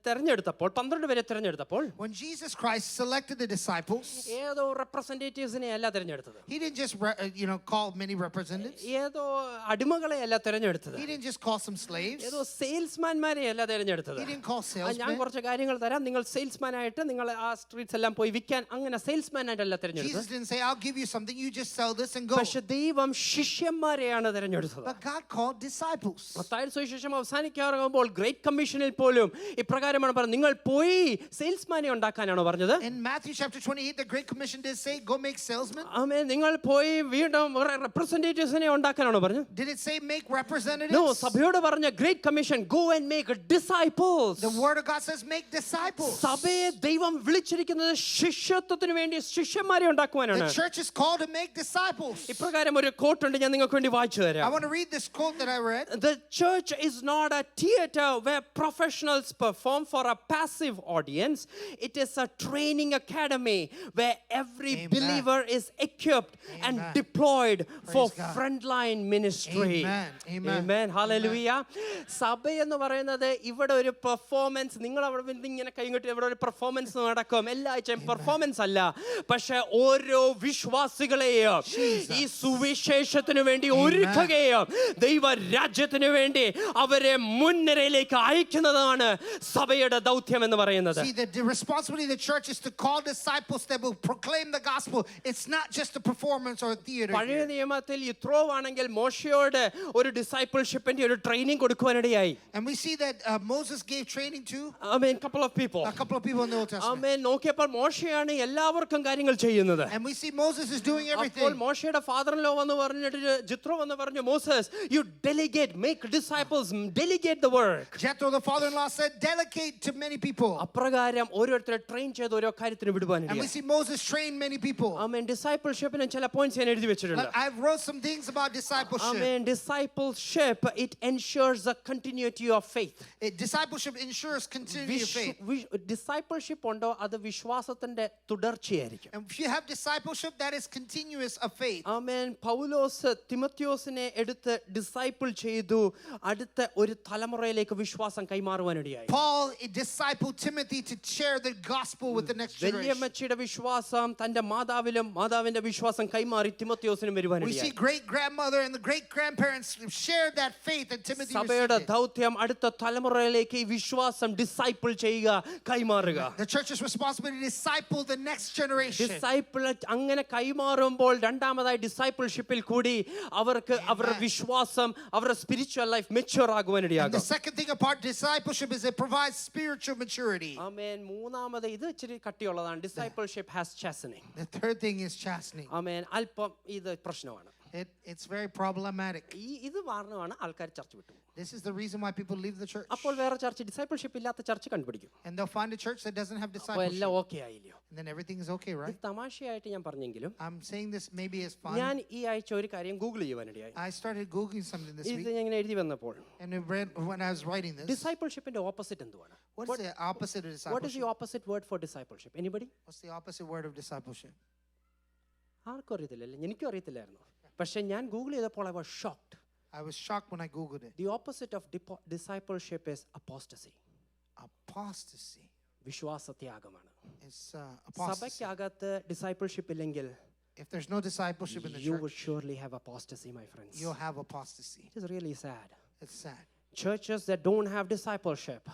തെരഞ്ഞെടുത്തപ്പോൾ 12 പേരെ തെരഞ്ഞെടുത്തപ്പോൾ When Jesus Christ selected the disciples, ഏതോ റെപ്രസെന്റേറ്റീവ്സിനെ അല്ല തെരഞ്ഞെടുത്തത്. he didn't just call many representatives. ഏതോ അടിമകളെ അല്ല തെരഞ്ഞെടുത്തത്. He didn't just call some slaves. ഏതോ സെയിൽസ്മാൻമാരെ അല്ല തെരഞ്ഞെടുത്തത്. He didn't call ഞാൻ salesmen. കുറച്ച് കാര്യങ്ങൾ തരാം, നിങ്ങൾ സെയിൽസ്മാൻ ആയിട്ട് നിങ്ങൾ ആ സ്ട്രീറ്റ്സ് എല്ലാം പോയി വിൽക്കാൻ, അങ്ങനെ സെയിൽസ്മാൻ ആയിട്ടല്ല Jesus തെരഞ്ഞെടുത്തത്. didn't say, I'll give you something, you just sell this and go. പക്ഷെ ദൈവം ശിഷ്യന്മാരെയാണ് തെരഞ്ഞെടുത്തത്. But God called disciples. Mathai സുവിശേഷം അവസാനിക്കാറാകുമ്പോൾ ഗ്രേറ്റ് കമ്മീഷനിൽ പോലും ഇപ്രകാരമാണ് പറഞ്ഞത്, നിങ്ങൾ പോയി സെയിൽസ്മാനെ ഉണ്ടാക്കാനാണോ പറഞ്ഞത്? In Matthew chapter 28, the Great Commission did say, go make salesmen. ആമേൻ. നിങ്ങൾ പോയി വീണ്ടും റെപ്രസെന്റേറ്റീവ്സിനെ ഉണ്ടാക്കാനാണോ പറഞ്ഞത്? Did it say make representatives? No, സഭയോട് പറഞ്ഞ great commission, go and make disciples. The word of God says make disciples. സഭയെ ദൈവം വിളിച്ചിരിക്കുന്നത് ശിഷ്യത്വത്തിന് വേണ്ടി ശിഷ്യന്മാരെ ഉണ്ടാക്കുവാനാണ്. The church is called to make disciples. ഇപ്രകാരം ഒരു കോട്ട് ഉണ്ട്, ഞാൻ നിങ്ങൾക്ക് വേണ്ടി വായിച്ചു I തരാം. want to read this quote that I read. The church is not a theater where professionals perform for a passive audience. It is a training academy where every Amen. believer is equipped and Amen. deployed for Praise God. frontline ministry. Amen. Amen. Amen. Hallelujah. സഭ എന്ന് പറയുന്നത് ഇവിടെ ഒരു performance, നിങ്ങൾ അവിടെ നിന്ന് ഇങ്ങനെ കൈകൊട്ടി ഇവിടെ ഒരു പെർഫോമൻസ് നടക്കും, എല്ലാ ആഴ്ചയും പെർഫോമൻസ് അല്ല, പക്ഷെ ഓരോ വിശ്വാസികളെയും ഈ സുവിശേഷത്തിന് വേണ്ടി ഒരുക്കുകയും ദൈവ രാജ്യത്തിന് വേണ്ടി അവരെ മുൻനിരയിലേക്ക് അയക്കുന്നതാണ് സഭയുടെ ദൗത്യം എന്ന് പറയുന്നത്. See, the responsibility of the church is to call disciples that will proclaim the gospel. It's not just a performance or a theater. പഴയ നിയമത്തിൽ യിത്രോവാണെങ്കിൽ മോശയോട് ഒരു ഡിസൈപ്പിൾഷിപ്പിന്റെ ഒരു training കൊടുക്കുവാനിടയായി. And we see that Moses gave training to couple of people. a couple of people in the Old Testament. നോക്കിയപ്പോൾ മോശയാണ് എല്ലാവർക്കും കാര്യങ്ങൾ ചെയ്യുന്നത്. And we see Moses is doing അപ്പോൾ everything. മോശയുടെ ഫാദർ ഇൻ ലോ വന്ന് പറഞ്ഞിട്ട് ജിത്രോ വന്ന് പറഞ്ഞു, Moses, you delegate, make disciples, delegate the work. Jethro, the father-in-law, said, delegate to many people. അപ്രകാരം ഓരോരുത്തരെ ട്രെയിൻ ചെയ്ത് ഓരോ കാര്യത്തിന് And we വിടുവാനിടയായി. see Moses train many people. ഡിസൈപ്പിൾഷിപ്പിന് ചില പോയിന്റ്സ് ഞാൻ എഴുതി വെച്ചിട്ടുണ്ട്. I've wrote some things about discipleship. Discipleship, it ensures the continuity of faith. Discipleship ensures continuity of faith. Discipleship ഉണ്ടോ അത് വിശ്വാസത്തിന്റെ തുടർച്ചയായിരിക്കും. And if you have discipleship, that is continuous of faith. പൗലോസ് തിമോത്തിയോസിനെ എടുത്ത് disciple ചെയ്തു, അടുത്ത ഒരു തലമുറയിലേക്ക് വിശ്വാസം കൈമാറുവാനിടയായി. Paul discipled Timothy to share the gospel with the next generation. വല്യമ്മച്ചിയുടെ വിശ്വാസം തന്റെ മാതാവിലും മാതാവിന്റെ വിശ്വാസം കൈമാറി തിമോത്തിയോസിനും We see വരുവാനിടയായി. great grandmother and the great grandparents shared that faith, and Timothy സഭയുടെ received it. ദൗത്യം അടുത്ത തലമുറയിലേക്ക് ഈ വിശ്വാസം ഡിസൈപ്പിൾ ചെയ്യുക, കൈമാറുക. The church's responsibility to disciple the next generation. Disciple അങ്ങനെ കൈമാറുമ്പോൾ രണ്ടാമതായി ഡിസൈപ്പിൾഷിപ്പിൽ കൂടി അവർക്ക് അവരുടെ വിശ്വാസം, അവരുടെ spiritual life mature And the ആകുവാനിടയാകും. second thing about discipleship is it provides spiritual maturity. മൂന്നാമത് ഇത് ഇച്ചിരി കട്ടിയുള്ളതാണ്. Discipleship has chastening. The third thing is chastening. അല്പം ഇത് പ്രശ്നമാണ്. It's very problematic. ഇത് കാരണമാണ് ആൾക്കാർ ചർച്ച വിട്ടു. This is the reason why people leave the church. അപ്പോൾ വേറെ ചർച്ച് ഡിസൈപ്പിൾഷിപ്പ് ഇല്ലാത്ത ചർച്ച് കണ്ടുപിടിക്കും. And they'll find a church that doesn't have അപ്പോൾ discipleship. എല്ലാം okay ആയില്ലയോ? And then everything is okay, right? ഇത് തമാശയായിട്ട് ഞാൻ പറഞ്ഞെങ്കിലും I'm saying this maybe as fun. ഞാൻ ഈ ആഴ്ച ഒരു കാര്യം Google ചെയ്യാനിടയായി. I started Googling something this ഇത് week. ഞാൻ ഇങ്ങനെ എഴുതി വന്നപ്പോൾ And when I was writing this, ഡിസൈപ്പിൾഷിപ്പിന്റെ ഓപ്പോസിറ്റ് എന്തുവാണ്? what's the opposite of What is the discipleship? opposite word for discipleship? Anybody? What's the opposite word of discipleship? ആർക്കും അറിയത്തില്ലല്ലേ? എനിക്കും അറിയത്തില്ലായിരുന്നു. പക്ഷെ ഞാൻ ഗൂഗിൾ ചെയ്തപ്പോൾ I was shocked. I was shocked when I Googled it. The opposite of discipleship is apostasy. Apostasy. വിശ്വാസത്യാഗമാണ്. It's apostasy. സഭയ്ക്കകത്ത് discipleship ഇല്ലെങ്കിൽ If there's no discipleship in the you will church, surely have apostasy, my friends. you'll have apostasy. It is really sad. It's sad. Churches that don't have discipleship,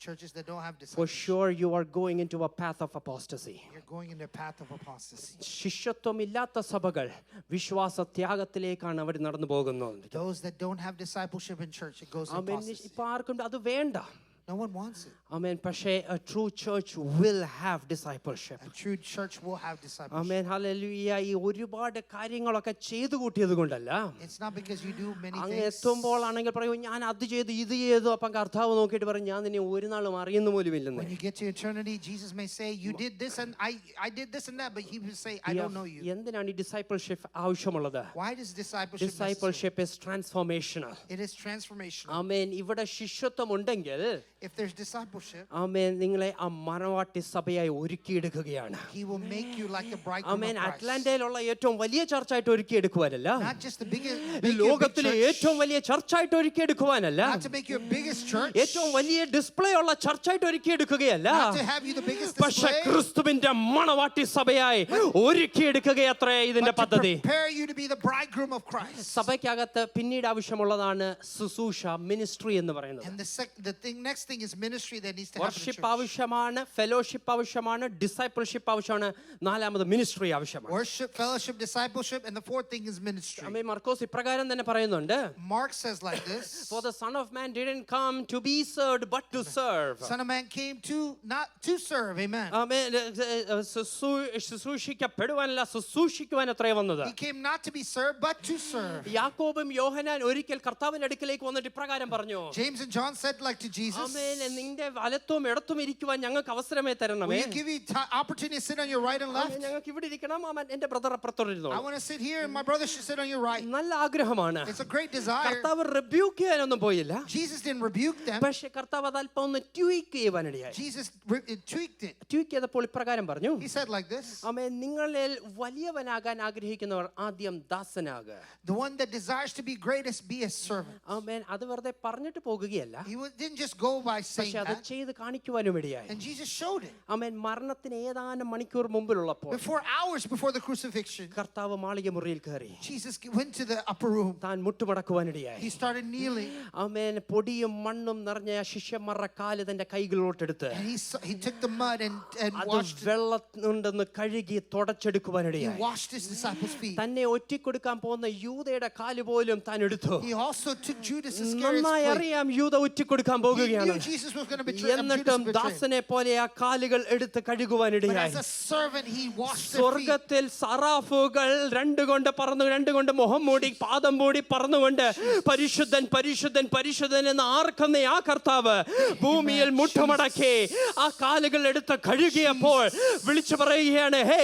Churches that don't have for discipleship, sure you are going into a path of apostasy. you're going in the path of apostasy. ശിഷ്യത്വമില്ലാത്ത സഭകൾ വിശ്വാസത്യാഗത്തിലേക്കാണ് അവർ നടന്നു പോകുന്നത്. Those that don't have discipleship in church, it goes to amen. apostasy. ഇപ്പൊ ആർക്കും അത് വേണ്ട. No one wants it. ആമേൻ. പക്ഷേ a true church will have discipleship. A true church will have discipleship. Amen. Hallelujah. ഈ ഒരുപാട് കാര്യങ്ങളൊക്കെ ചെയ്തു കൂട്ടിയത് കൊണ്ടല്ല. It's not because you do many അങ്ങ് things. എത്തുമ്പോൾ ആണെങ്കിൽ പറയും ഞാൻ അത് ചെയ്തു ഇത് ചെയ്തു. അപ്പം കർത്താവ് നോക്കിയിട്ട് പറയും ഞാൻ നിന്നെ ഒരു നാളും അറിയുന്ന പോലും ഇല്ലെന്ന്. When you get to eternity, Jesus may say, you did this and I did this and that, but he will say, I don't know you. എന്തിനാണ് ഈ ഡിസൈപ്പിൾഷിപ്പ് ആവശ്യമുള്ളത്? Why does discipleship necessary? Discipleship is transformational. It is transformational. ആമേൻ. ഇവിടെ ശിഷ്യത്വം ഉണ്ടെങ്കിൽ If there's discipleship, ആമേൻ നിങ്ങളെ ആ മണവാട്ടി സഭയായി ഒരുക്കിയെടുക്കുകയാണ്. he will make you like the bridegroom amen. of Christ. അറ്റ്ലാന്റയിലുള്ള ഏറ്റവും വലിയ ചർച്ചായിട്ട് ഒരുക്കിയെടുക്കുവാനല്ല. Not just the biggest, ലോകത്തിലെ church, ഏറ്റവും വലിയ ചർച്ചായിട്ട് ഒരുക്കിയെടുക്കുവാനല്ല. not to make you a biggest church, ഏറ്റവും വലിയ ഡിസ്പ്ലേ ഉള്ള ചർച്ചായിട്ട് ഒരുക്കിയെടുക്കുകയല്ല. not to have you the biggest പക്ഷെ display, ക്രിസ്തുവിന്റെ മണവാട്ടി സഭയായി ഒരുക്കിയെടുക്കുകയത്രേ ഇതിന്റെ but to പദ്ധതി. prepare you to be the bridegroom of Christ. സഭയ്ക്കകത്ത് പിന്നീട് ആവശ്യമുള്ളതാണ് ശുശ്രൂഷ, മിനിസ്ട്രി എന്ന് പറയുന്നത്. And the next thing is ministry that needs to happen in worship church. ആവശ്യമാണ്, ഫെലോഷിപ്പ് ആവശ്യമാണ്, ഡിസൈപ്പിൾഷിപ്പ് ആവശ്യമാണ്, നാലാമത് മിനിസ്ട്രി ആവശ്യമാണ്. Worship, fellowship, discipleship, and the fourth thing is ministry. ആമേൻ. മർക്കോസ് ഇപ്രകാരം തന്നെ പറയുന്നുണ്ട്. Mark says like this, For the Son of Man didn't come to be served but to serve. Son of Man came to not to serve. Amen. ആമേൻ. ശുശ്രൂഷിക്കപ്പെടുവാനല്ല ശുശ്രൂഷിക്കുവാൻ അത്രേ വന്നത്. He came not to be served but to serve. യാക്കോബും യോഹന്നാൻ ഒരിക്കൽ കർത്താവിന്റെ അടുക്കലേക്ക് വന്നിട്ട് ഇപ്രകാരം പറഞ്ഞു. James and John said like to Jesus, ആമേൻ. നിന്റെ വലത്തും ഇടത്തും ഇരിക്കുവാൻ ഞങ്ങൾക്ക് അവസരമേ will തരണമേ. you give me opportunity to sit on your right and left? ആമേൻ. ഞങ്ങൾക്ക് ഇവിടെ ഇരിക്കണം. ആമേൻ. എന്റെ brother അപ്പുറത്തോട്ടിരുന്നു. I want to sit here and my brother should sit on your right. നല്ല ആഗ്രഹമാണ്. It's a great desire. കർത്താവ് റിബ്യൂക്ക് ചെയ്യാനൊന്നും പോയില്ല. Jesus didn't rebuke them. പക്ഷെ കർത്താവ് അത് അല്പം ഒന്ന് ട്വീക്ക് ചെയ്യുവാനിടയായി. Jesus tweaked it. ട്വീക്ക് ചെയ്തപ്പോൾ ഇപ്രകാരം പറഞ്ഞു. He said like this, ആമേൻ. നിങ്ങളിൽ വലിയവനാകാൻ ആഗ്രഹിക്കുന്നവർ ആദ്യം ദാസനാകുക. the one that desires to be greatest, be a servant. ആമേൻ. അത് വെറുതെ പറഞ്ഞിട്ട് പോകുകയല്ല. He didn't just go by saying പക്ഷെ അത് that. ചെയ്ത് കാണിക്കുവാനും ഇടയായി. And Jesus showed it. ആമേൻ. മരണത്തിന് ഏതാനും മണിക്കൂർ മുമ്പിലുള്ളപ്പോൾ Hours before the crucifixion, കർത്താവ് മാളിക മുറിയിൽ കയറി. Jesus went to the upper room. താൻ മുട്ടുമടക്കുവാനിടയായി. He started kneeling. ആമേൻ. പൊടിയും മണ്ണും നിറഞ്ഞ ശിഷ്യന്മാരുടെ കാല് തന്റെ കൈകളിലോട്ടെടുത്ത് And he took the mud and അത് washed it. വെള്ളം കൊണ്ടൊന്ന് കഴുകി He തുടച്ചെടുക്കുവാനിടയായി. washed his disciples' feet. തന്നെ ഒറ്റിക്കൊടുക്കാൻ പോകുന്ന യൂദയുടെ കാല് പോലും താൻ എടുത്തു. He also took Judas Iscariot's നന്നായി foot. അറിയാം യൂദ ഒറ്റിക്കൊടുക്കാൻ He പോകുകയാണ്. knew Jesus was going to betray him. എന്നിട്ടും ദാസനെ പോലെ ആ കാലുകൾ എടുത്ത് But കഴുകുവാനിടയായി. as a servant, he washed their feet. സ്വർഗത്തിൽ സറാഫുകൾ രണ്ടുകൊണ്ട് പറന്നു, രണ്ടുകൊണ്ട് മുഖം മൂടി പാദം മൂടി പറന്നുകൊണ്ട് പരിശുദ്ധൻ പരിശുദ്ധൻ പരിശുദ്ധൻ എന്ന് ആർക്കുന്ന ആ കർത്താവ് ഭൂമിയിൽ മുട്ടുമടക്കി ആ കാലുകൾ എടുത്ത് കഴുകിയപ്പോൾ വിളിച്ചു പറയുകയാണ്, ഹേ,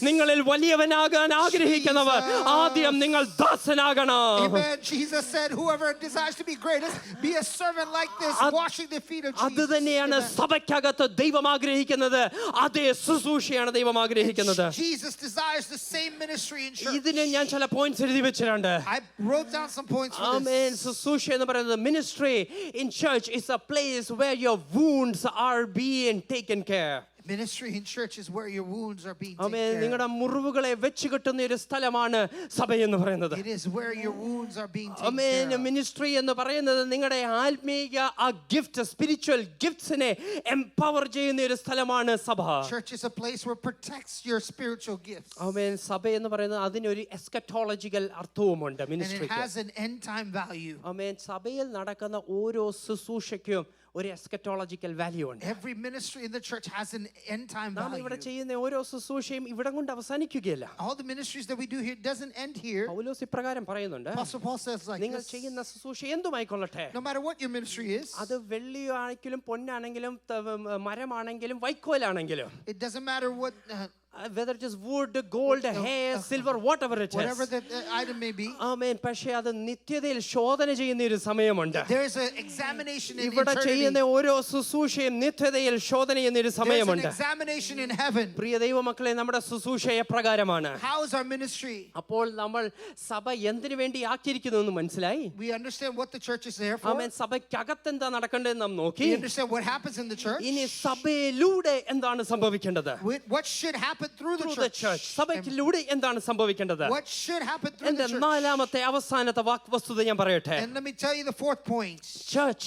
നിങ്ങളിൽ വലിയവനാകാൻ ആഗ്രഹിക്കുന്നവർ ആദ്യം നിങ്ങൾ ദാസനാകണം. Amen. Jesus said, whoever desires to be greatest, be a servant like this, washing the feet of അത് Jesus. തന്നെയാണ് Amen. സഭയ്ക്കകത്ത് ദൈവം ആഗ്രഹിക്കുന്നത്. അതേ ശുശ്രൂഷയാണ് ദൈവം ആഗ്രഹിക്കുന്നത്. Jesus desires the same ministry in church. ഇതിന് ഞാൻ ചില പോയിന്റ്സ് എഴുതി വെച്ചിട്ടുണ്ട്. I wrote down some points for amen. this. ശുശ്രൂഷ എന്ന് പറയുന്നത് ministry in church is A place where your wounds are being taken care. Ministry in church is where your wounds are being taken amen. care നിങ്ങളുടെ മുറിവുകളെ വെച്ച് കെട്ടുന്ന ഒരു സ്ഥലമാണ് സഭ എന്ന് പറയുന്നത്. of. It is where your wounds are being taken amen. care of. Ministry എന്ന് പറയുന്നത് നിങ്ങളുടെ ആത്മീയ ആ ഗിഫ്റ്റ്, സ്പിരിച്വൽ ഗിഫ്റ്റ്സിനെ എംപവർ ചെയ്യുന്ന ഒരു സ്ഥലമാണ് സഭ. Church is a place where it protects your spiritual gifts. ആമേൻ. സഭ എന്ന് പറയുന്നത് അതിനൊരു എസ്കറ്റോളജിക്കൽ അർത്ഥവുമുണ്ട് And it മിനിസ്ട്രിക്ക്. has an end time value. ആമേൻ. സഭയിൽ നടക്കുന്ന ഓരോ ശുശ്രൂഷയ്ക്കും ഒരു എസ്കറ്റോളജിക്കൽ വാല്യൂ ഉണ്ട്. Every ministry in the church has an end time നാം ഇവിടെ value. ചെയ്യുന്ന ഓരോ ശുശ്രൂഷയും ഇവിടം കൊണ്ട് അവസാനിക്കുകയില്ല. All the ministries that we do here doesn't end here. പൗലോസ് ഇപ്രകാരം പറയുന്നുണ്ട്, Apostle Paul says like നിങ്ങൾ this, ചെയ്യുന്ന ശുശ്രൂഷ എന്തുമായിക്കൊള്ളട്ടെ, no matter what your ministry is, അത് വെള്ളിയാണെങ്കിലും പൊന്നാണെങ്കിലും മരമാണെങ്കിലും വൈക്കോലാണെങ്കിലും, it doesn't matter what whether it is wood, gold, hair, silver, whatever it whatever is. the item may be. ആമേൻ. പക്ഷേ അത് നിത്യതയിൽ ശോധന ചെയ്യുന്ന ഒരു സമയമുണ്ട്. There is an examination in ഇവിടെ eternity. ചെയ്യുന്ന ഓരോ ശുശ്രൂഷയും നിത്യതയിൽ ശോധന ചെയ്യുന്ന ഒരു There's an സമയമുണ്ട്. examination in heaven. പ്രിയ ദൈവമക്കളെ, നമ്മുടെ ശുശ്രൂഷ എപ്രകാരമാണ്? How is our ministry? അപ്പോൾ നമ്മൾ സഭ എന്തിനു വേണ്ടി ആക്കിയിരിക്കുന്നു എന്ന് മനസ്സിലായി. We understand what the church is there for. ആമേൻ. സഭയ്ക്കകത്ത് എന്താ നടക്കേണ്ടതെന്ന് നാം നോക്കി. We understand what happens in the church. ഇനി സഭയിലൂടെ എന്താണ് സംഭവിക്കേണ്ടത്? What should happen through the Through the church. സഭയ്ക്കിലൂടെ എന്താണ് സംഭവിക്കേണ്ടത്? What should happen through എന്റെ the church? നാലാമത്തെ അവസാനത്തെ വസ്തുത ഞാൻ പറയട്ടെ. And let me tell you the fourth point. Church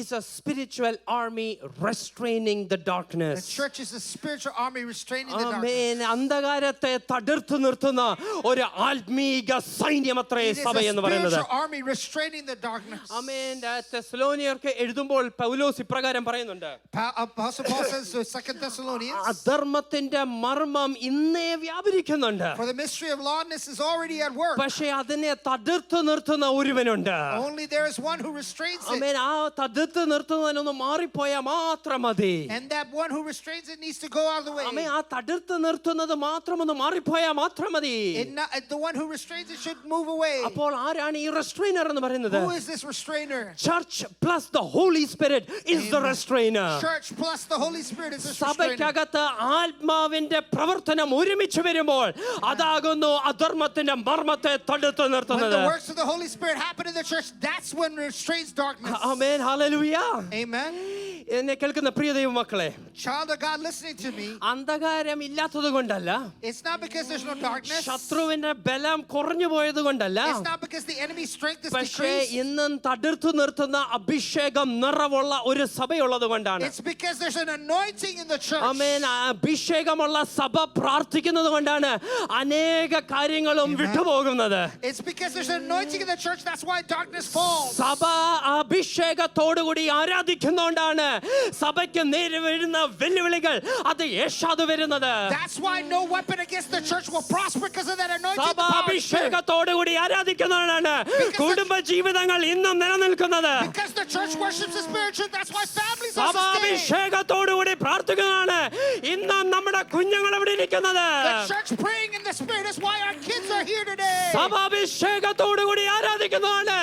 is a spiritual army restraining the The darkness. church is a spiritual army restraining the darkness. ആമേൻ. അന്ധകാരത്തെ തടുത്തു നിർത്തുന്ന ഒരു ആത്മീക സൈന്യമത്രേ It is സഭ a എന്ന് പറയുന്നത്. spiritual army restraining the darkness. ആമേൻ. തെസ്സലോനിയർക്ക് എഴുതുമ്പോൾ പൗലോസ് ഇപ്രകാരം പറയുന്നുണ്ട്, Apostle Paul says to 2 Thessalonians, അധർമ്മത്തിന്റെ മർമ്മം ഇന്നേ വ്യാപരിക്കുന്നുണ്ട്, for the mystery of lawlessness is already at work. പക്ഷേ അതിനെ തടുത്തു നിർത്തുന്ന ഒരുവനുണ്ട്. Only there is one who restrains it. ആമേൻ. ആ തടുത്തു നിർത്തുന്നതിനൊന്ന് മാറിപ്പോയാൽ മാത്രം മതി. And that one who restrains it needs to go out of the way. ആമേൻ. ആ തടുത്തു നിർത്തുന്നത് മാത്രം ഒന്ന് മാറിപ്പോയാൽ മാത്രം മതി. The one who restrains it should move away. അപ്പോൾ ആരാണ് ഈ റെസ്ട്രെയിനർ എന്ന് പറയുന്നത്? Who is this restrainer? Church plus the Holy Spirit is the restrainer. Church plus the Holy Spirit is this restrainer. സഭയ്ക്കകത്ത് ആത്മാവിന്റെ പ്രവർത്തനം ഒരുമിച്ച് വരുമ്പോൾ അതാകുന്നു അധർമ്മത്തിന്റെ മർമ്മത്തെ തടുത്തു When the നിർത്തുന്നത്. works of the Holy Spirit happen in the church, that's when it restrains darkness. Amen. Hallelujah. Amen. എന്നെ കേൾക്കുന്ന പ്രിയ ദൈവമക്കളെ, Child of God listening to me, അന്ധകാരം ഇല്ലാത്തത് കൊണ്ടല്ല, it's not because there's no darkness. ശത്രുവിന്റെ ബലം കുറഞ്ഞു പോയത് കൊണ്ടല്ല, It's not because the enemy's strength is പക്ഷേ decreased. ഇന്നും തടുത്തു നിർത്തുന്ന അഭിഷേകം നിറവുള്ള ഒരു സഭയുള്ളത് കൊണ്ടാണ്. It's because there's an anointing in the church. ആമേൻ. അഭിഷേകമുള്ള സഭ പ്രാർത്ഥിക്കുന്നത് കൊണ്ടാണ് അനേക കാര്യങ്ങളും വിട്ടുപോകുന്നത്. It's because there's an anointing in the church. That's why darkness falls. സഭ അഭിഷേകത്തോടുകൂടി ആരാധിക്കുന്നതുകൊണ്ടാണ് സഭയ്ക്ക് നേരെ വരുന്ന വെല്ലുവിളികൾ അത് യേശാതെ വരുന്നത്. That's why no weapon against the church will prosper because of that anointing. സഭ അഭിഷേകത്തോടുകൂടി ആരാധിക്കുന്നതുകൊണ്ടാണ് കുടുംബ ജീവിതങ്ങൾ ഇന്നും നിലനിൽക്കുന്നത്. Because the church worships the spiritual, that's why families സഭ are sustained. അഭിഷേകത്തോടുകൂടി പ്രാർത്ഥിക്കുന്നതാണ് ഇന്നും നമ്മുടെ കുഞ്ഞുങ്ങൾ ഇവിടെ ഇരിക്കുന്നത്. The church praying in the spirit is why our kids are here today. സഭ അഭിഷേകത്തോടുകൂടി ആരാധിക്കുന്നതാണ്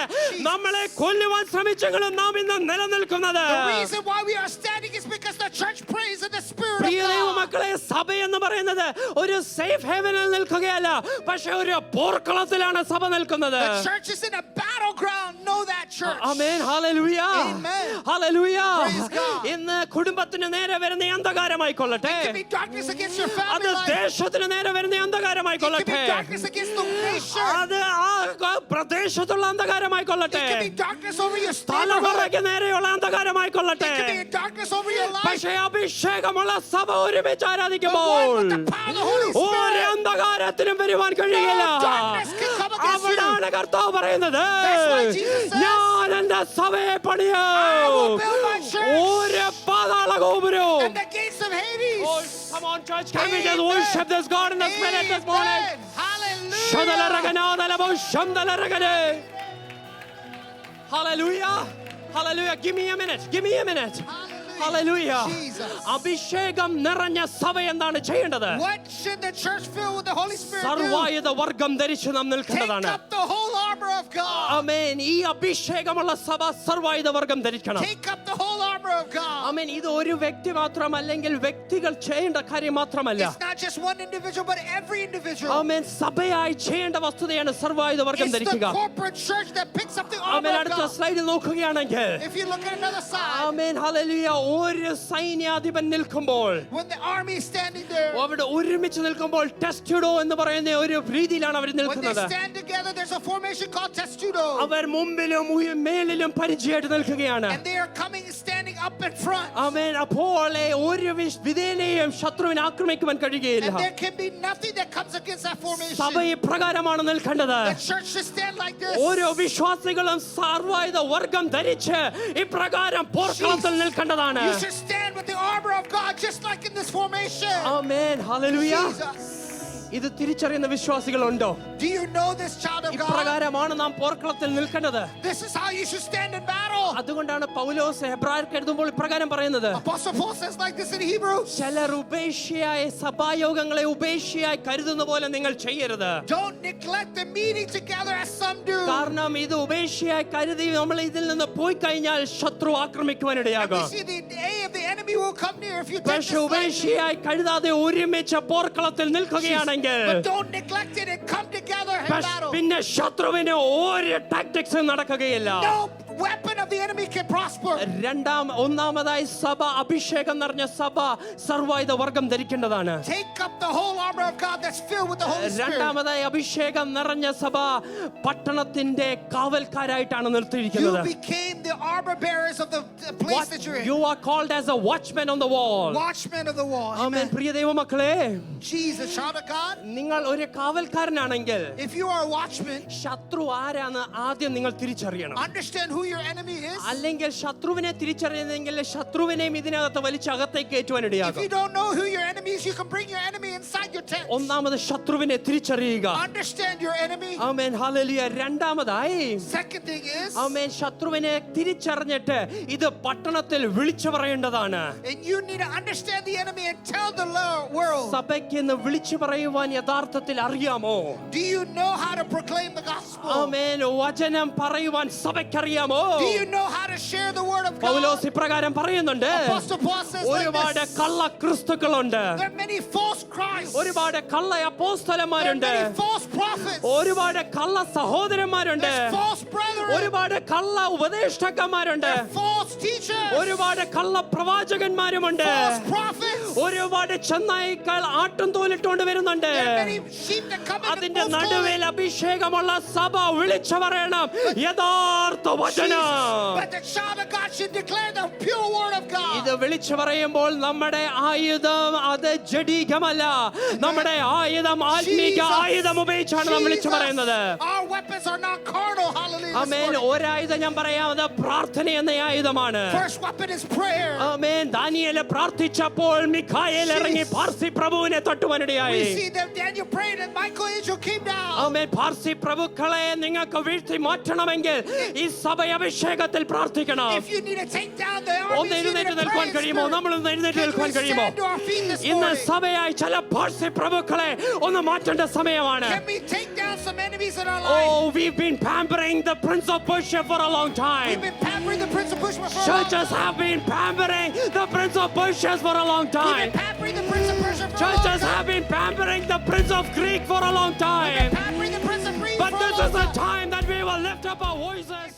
നമ്മളെ കൊല്ലുവാൻ ശ്രമിച്ചെങ്കിലും നാം ഇന്ന് നിലനിൽക്കുന്നത്. The reason why we are standing is because the church prays in the spirit of Priya God. ദൈവമക്കളെ, സഭ എന്ന് പറയുന്നത് ഒരു സേഫ് ഹെവനിൽ നിൽക്കുകയല്ല, പക്ഷെ ഒരു പോർക്കളത്തിലാണ് സഭ നിൽക്കുന്നത്. The church is in a battleground. Know that, church. Amen. Hallelujah. Amen. Hallelujah. Praise God. ഇന്ന് കുടുംബത്തിന് നേരെ വരുന്ന അന്ധകാരമായിക്കൊള്ളട്ടെ, It can be darkness against your അത് family life. ദേശത്തിന് നേരെ വരുന്ന It can അന്ധകാരമായിക്കൊള്ളട്ടെ, be darkness against the nation. അത് ആ പ്രദേശത്തുള്ള It അന്ധകാരമായിക്കൊള്ളട്ടെ, can be darkness over your neighborhood. തലമുറയ്ക്ക് നേരെയുള്ള It അന്ധകാരമായിക്കൊള്ളട്ടെ, can be darkness over your life. പക്ഷേ അഭിഷേകമുള്ള സഭ ഒരുമിച്ച് The one ആരാധിക്കുമ്പോൾ with the power of the Holy ഒരു Spirit. അന്ധകാരത്തിനും വരുവാൻ കഴിയില്ല. No darkness can come against you. അവിടാണ് കർത്താവ് പറയുന്നത്, That's why Jesus says, ഞാൻ എന്റെ സഭയെ പണിയും, I will build my church. ഒരു പാതാള ഗോപുരവും. And the gates of Hades. Oh, come on, church, can we just Amen. worship this God in the spirit this morning? Amen. Hallelujah. Hallelujah. Hallelujah. Give me a minute. Give me a minute. Hallelujah. Jesus. അഭിഷേകം നിറഞ്ഞ സഭ എന്താണ് ചെയ്യേണ്ടത്? What should the church fill with the Holy Spirit do? സർവായുധ വർഗം ധരിച്ച് നാം Take നിൽക്കേണ്ടതാണ്. up the whole armor of God. ആമേൻ. ഈ അഭിഷേകമുള്ള സഭ സർവായുധ വർഗം ധരിക്കണം. Take up the whole armor of God. ആമേൻ. ഇത് ഒരു വ്യക്തി മാത്രമല്ലെങ്കിൽ വ്യക്തികൾ ചെയ്യേണ്ട കാര്യം മാത്രമല്ല. It's not just one individual, but every individual. ആമേൻ. സഭയായി ചെയ്യേണ്ട വസ്തുതയാണ് സർവായുധ വർഗം It's the ധരിക്കുക. corporate church that picks up the amen. armor of അടുത്ത God. സ്ലൈഡിൽ നോക്കുകയാണെങ്കിൽ, If you look at another side, amen. Hallelujah. ഒരു സൈന്യാധിപൻ നിൽക്കുമ്പോൾ, when the army is standing there, അവിടെ ഒരുമിച്ച് നിൽക്കുമ്പോൾ ടെസ്റ്റുഡോ എന്ന് പറയുന്ന ഒരു രീതിയിലാണ് അവർ when they നിൽക്കുന്നത്. stand together, there's a formation called testudo. അവർ മുമ്പിലും മേലിലും പരിചയമായിട്ട് നിൽക്കുകയാണ്. And they are coming and standing up in front. ആമേൻ. അപ്പോൾ ഒരു വിധേനയും ശത്രുവിനെ ആക്രമിക്കുവാൻ കഴിയുകയില്ല. And there can be nothing that comes against that formation. സഭ ഇപ്രകാരമാണ് നിൽക്കേണ്ടത്. The church should stand like this. ഓരോ വിശ്വാസികളും സർവായുധ വർഗം ധരിച്ച് ഇപ്രകാരം പോർക്കളത്തിൽ നിൽക്കേണ്ടതാണ്. You should stand with the armor of God just like in this formation. Amen. Hallelujah. Jesus. ഇത് തിരിച്ചറിയുന്ന വിശ്വാസികളുണ്ടോ? Do you know this, child of God? ഇപ്രകാരമാണ് നാം പോർക്കളത്തിൽ നിൽക്കേണ്ടത്. This is how you should stand in battle. അതുകൊണ്ടാണ് പൗലോസ് ഹെബ്രായർക്ക് എഴുതുമ്പോൾ ഇപ്രകാരം പറയുന്നത്. Apostle Paul says like this in Hebrews. ചിലർ ഉപേക്ഷയായ സഭായോഗങ്ങളെ ഉപേക്ഷയായി കരുതുന്ന പോലെ നിങ്ങൾ ചെയ്യരുത്. Don't neglect the meeting together as some do. കാരണം ഇത് ഉപേക്ഷയായി കരുതി നമ്മൾ ഇതിൽ നിന്ന് പോയി കഴിഞ്ഞാൽ ശത്രു ആക്രമിക്കുവാൻ We ഇടയാകും. see the day of the enemy will come near if you take പക്ഷെ this lightly. ഉപേക്ഷയായി കരുതാതെ ഒരുമിച്ച് പോർക്കളത്തിൽ നിൽക്കുകയാണെങ്കിൽ But don't neglect it and come together in battle. പിന്നെ ശത്രുവിന് ഒരു ടാക്ടിക്സും നടക്കുകയില്ല. No weapon of the enemy can prosper. ഒന്നാമതായി സഭ അഭിഷേകം നിറഞ്ഞ സഭ സർവായുധ വർഗം ധരിക്കേണ്ടതാണ്. Take up the whole armor of God that's filled with the Holy Spirit. രണ്ടാമതായി അഭിഷേകം നിറഞ്ഞ സഭ പട്ടണത്തിന്റെ കാവൽക്കാരായിട്ടാണ് You നിർത്തിയിരിക്കുന്നത്. became the armor bearers of the place that you're in. You are called as a watchman on the wall. Watchmen of the wall. Amen. Amen. പ്രിയ ദൈവമക്കളെ, Jesus, child of God. നിങ്ങൾ ഒരു കാവൽക്കാരനാണെങ്കിൽ If you are a watchman, ശത്രു ആരാന്ന് ആദ്യം നിങ്ങൾ തിരിച്ചറിയണം. understand who your enemy is. അല്ലെങ്കിൽ ശത്രുവിനെ തിരിച്ചറിയുന്നെങ്കിൽ ശത്രുവിനെയും ഇതിനകത്ത് വലിച്ചകത്തേക്ക് കയറ്റുവാൻ If ഇടയാകും. you don't know who your enemy is, you can bring your enemy inside your tent. ഒന്നാമത് ശത്രുവിനെ തിരിച്ചറിയുക. Understand your enemy. Amen. Hallelujah. രണ്ടാമതായി Second thing is, ആമേൻ ശത്രുവിനെ തിരിച്ചറിഞ്ഞിട്ട് ഇത് പട്ടണത്തിൽ വിളിച്ചു പറയേണ്ടതാണ്. and you need to understand the enemy and tell the world. സഭയ്ക്ക് ഇന്ന് വിളിച്ചു പറയുവാൻ യഥാർത്ഥത്തിൽ അറിയാമോ? Do you know how to proclaim the gospel? ആമേൻ. വചനം പറയുവാൻ സഭയ്ക്കറിയാമോ? Do you know how to share the word of God? പൗലോസ് ഇപ്രകാരം പറയുന്നുണ്ട്. Apostle Paul says like ഒരുപാട് this. കള്ള ക്രിസ്തുക്കളുണ്ട്. There are many false Christs. ഒരുപാട് കള്ള There are അപ്പോസ്തലന്മാരുണ്ട്. many false prophets. ഒരുപാട് കള്ള സഹോദരന്മാരുണ്ട്. There's false brethren. ഒരുപാട് കള്ള ഉപദേഷ്ടാക്കന്മാരുണ്ട്. There are false teachers. ഒരുപാട് കള്ള പ്രവാചകന്മാരുമുണ്ട്. False prophets. ഒരുപാട് ചെന്നായിക്കൾ ആട്ടും തോലിട്ടുകൊണ്ട് വരുന്നുണ്ട്. There are many sheep that come in അതിന്റെ wolf's നടുവിൽ clothing. അഭിഷേകമുള്ള സഭ വിളിച്ചു പറയണം യഥാർത്ഥ വചനം. But the child of God should declare the pure word of God. ഇത് വിളിച്ചു പറയുമ്പോൾ നമ്മുടെ ആയുധം അത് ജഡീകമല്ല. നമ്മുടെ ആയുധം ആത്മീക ആയുധം ഉപയോഗിച്ചാണ് നാം വിളിച്ചു പറയുന്നത്. Our weapons are not carnal. Hallelujah. ആമേൻ. ഒരായുധം ഞാൻ പറയാം, അത് പ്രാർത്ഥന എന്ന ആയുധമാണ്. First weapon is prayer. Amen. Daniel പ്രാർത്ഥിച്ചപ്പോൾ മിഖായേൽ ഇറങ്ങി Parsi പ്രഭുവിനെ തട്ടുവാനിടയായി. We see that Daniel prayed and Michael angel came down. ആമേൻ. പാർസി പ്രഭുക്കളെ നിങ്ങൾക്ക് വീഴ്ത്തി മാറ്റണമെങ്കിൽ ഈ സഭ അഭിഷേകത്തിൽ പ്രാർത്ഥിക്കണം. If you need to take down the ഒന്ന് armies, you need എഴുന്നേറ്റ് to pray നിൽക്കാൻ in കഴിയുമോ? spirit. നമ്മളൊന്ന് എഴുന്നേറ്റ് Can നിൽക്കാൻ we കഴിയുമോ? stand to our feet this ഇന്ന് morning? സഭയായി ചില പാർസി പ്രഭുക്കളെ ഒന്ന് മാറ്റേണ്ട സമയമാണ്. Can we take down some enemies in our life? Oh, we've been pampering the Prince of Persia for a long We've time. been pampering the Prince of Persia for a long Churches time. have been pampering the Prince of Persia for a long We've been time. pampering the Prince of Persia for a long Churches time. have been pampering the Prince of Greek for a long We've been time. pampering the Prince of Greece But for a this long is the time. time that we will lift up our voices.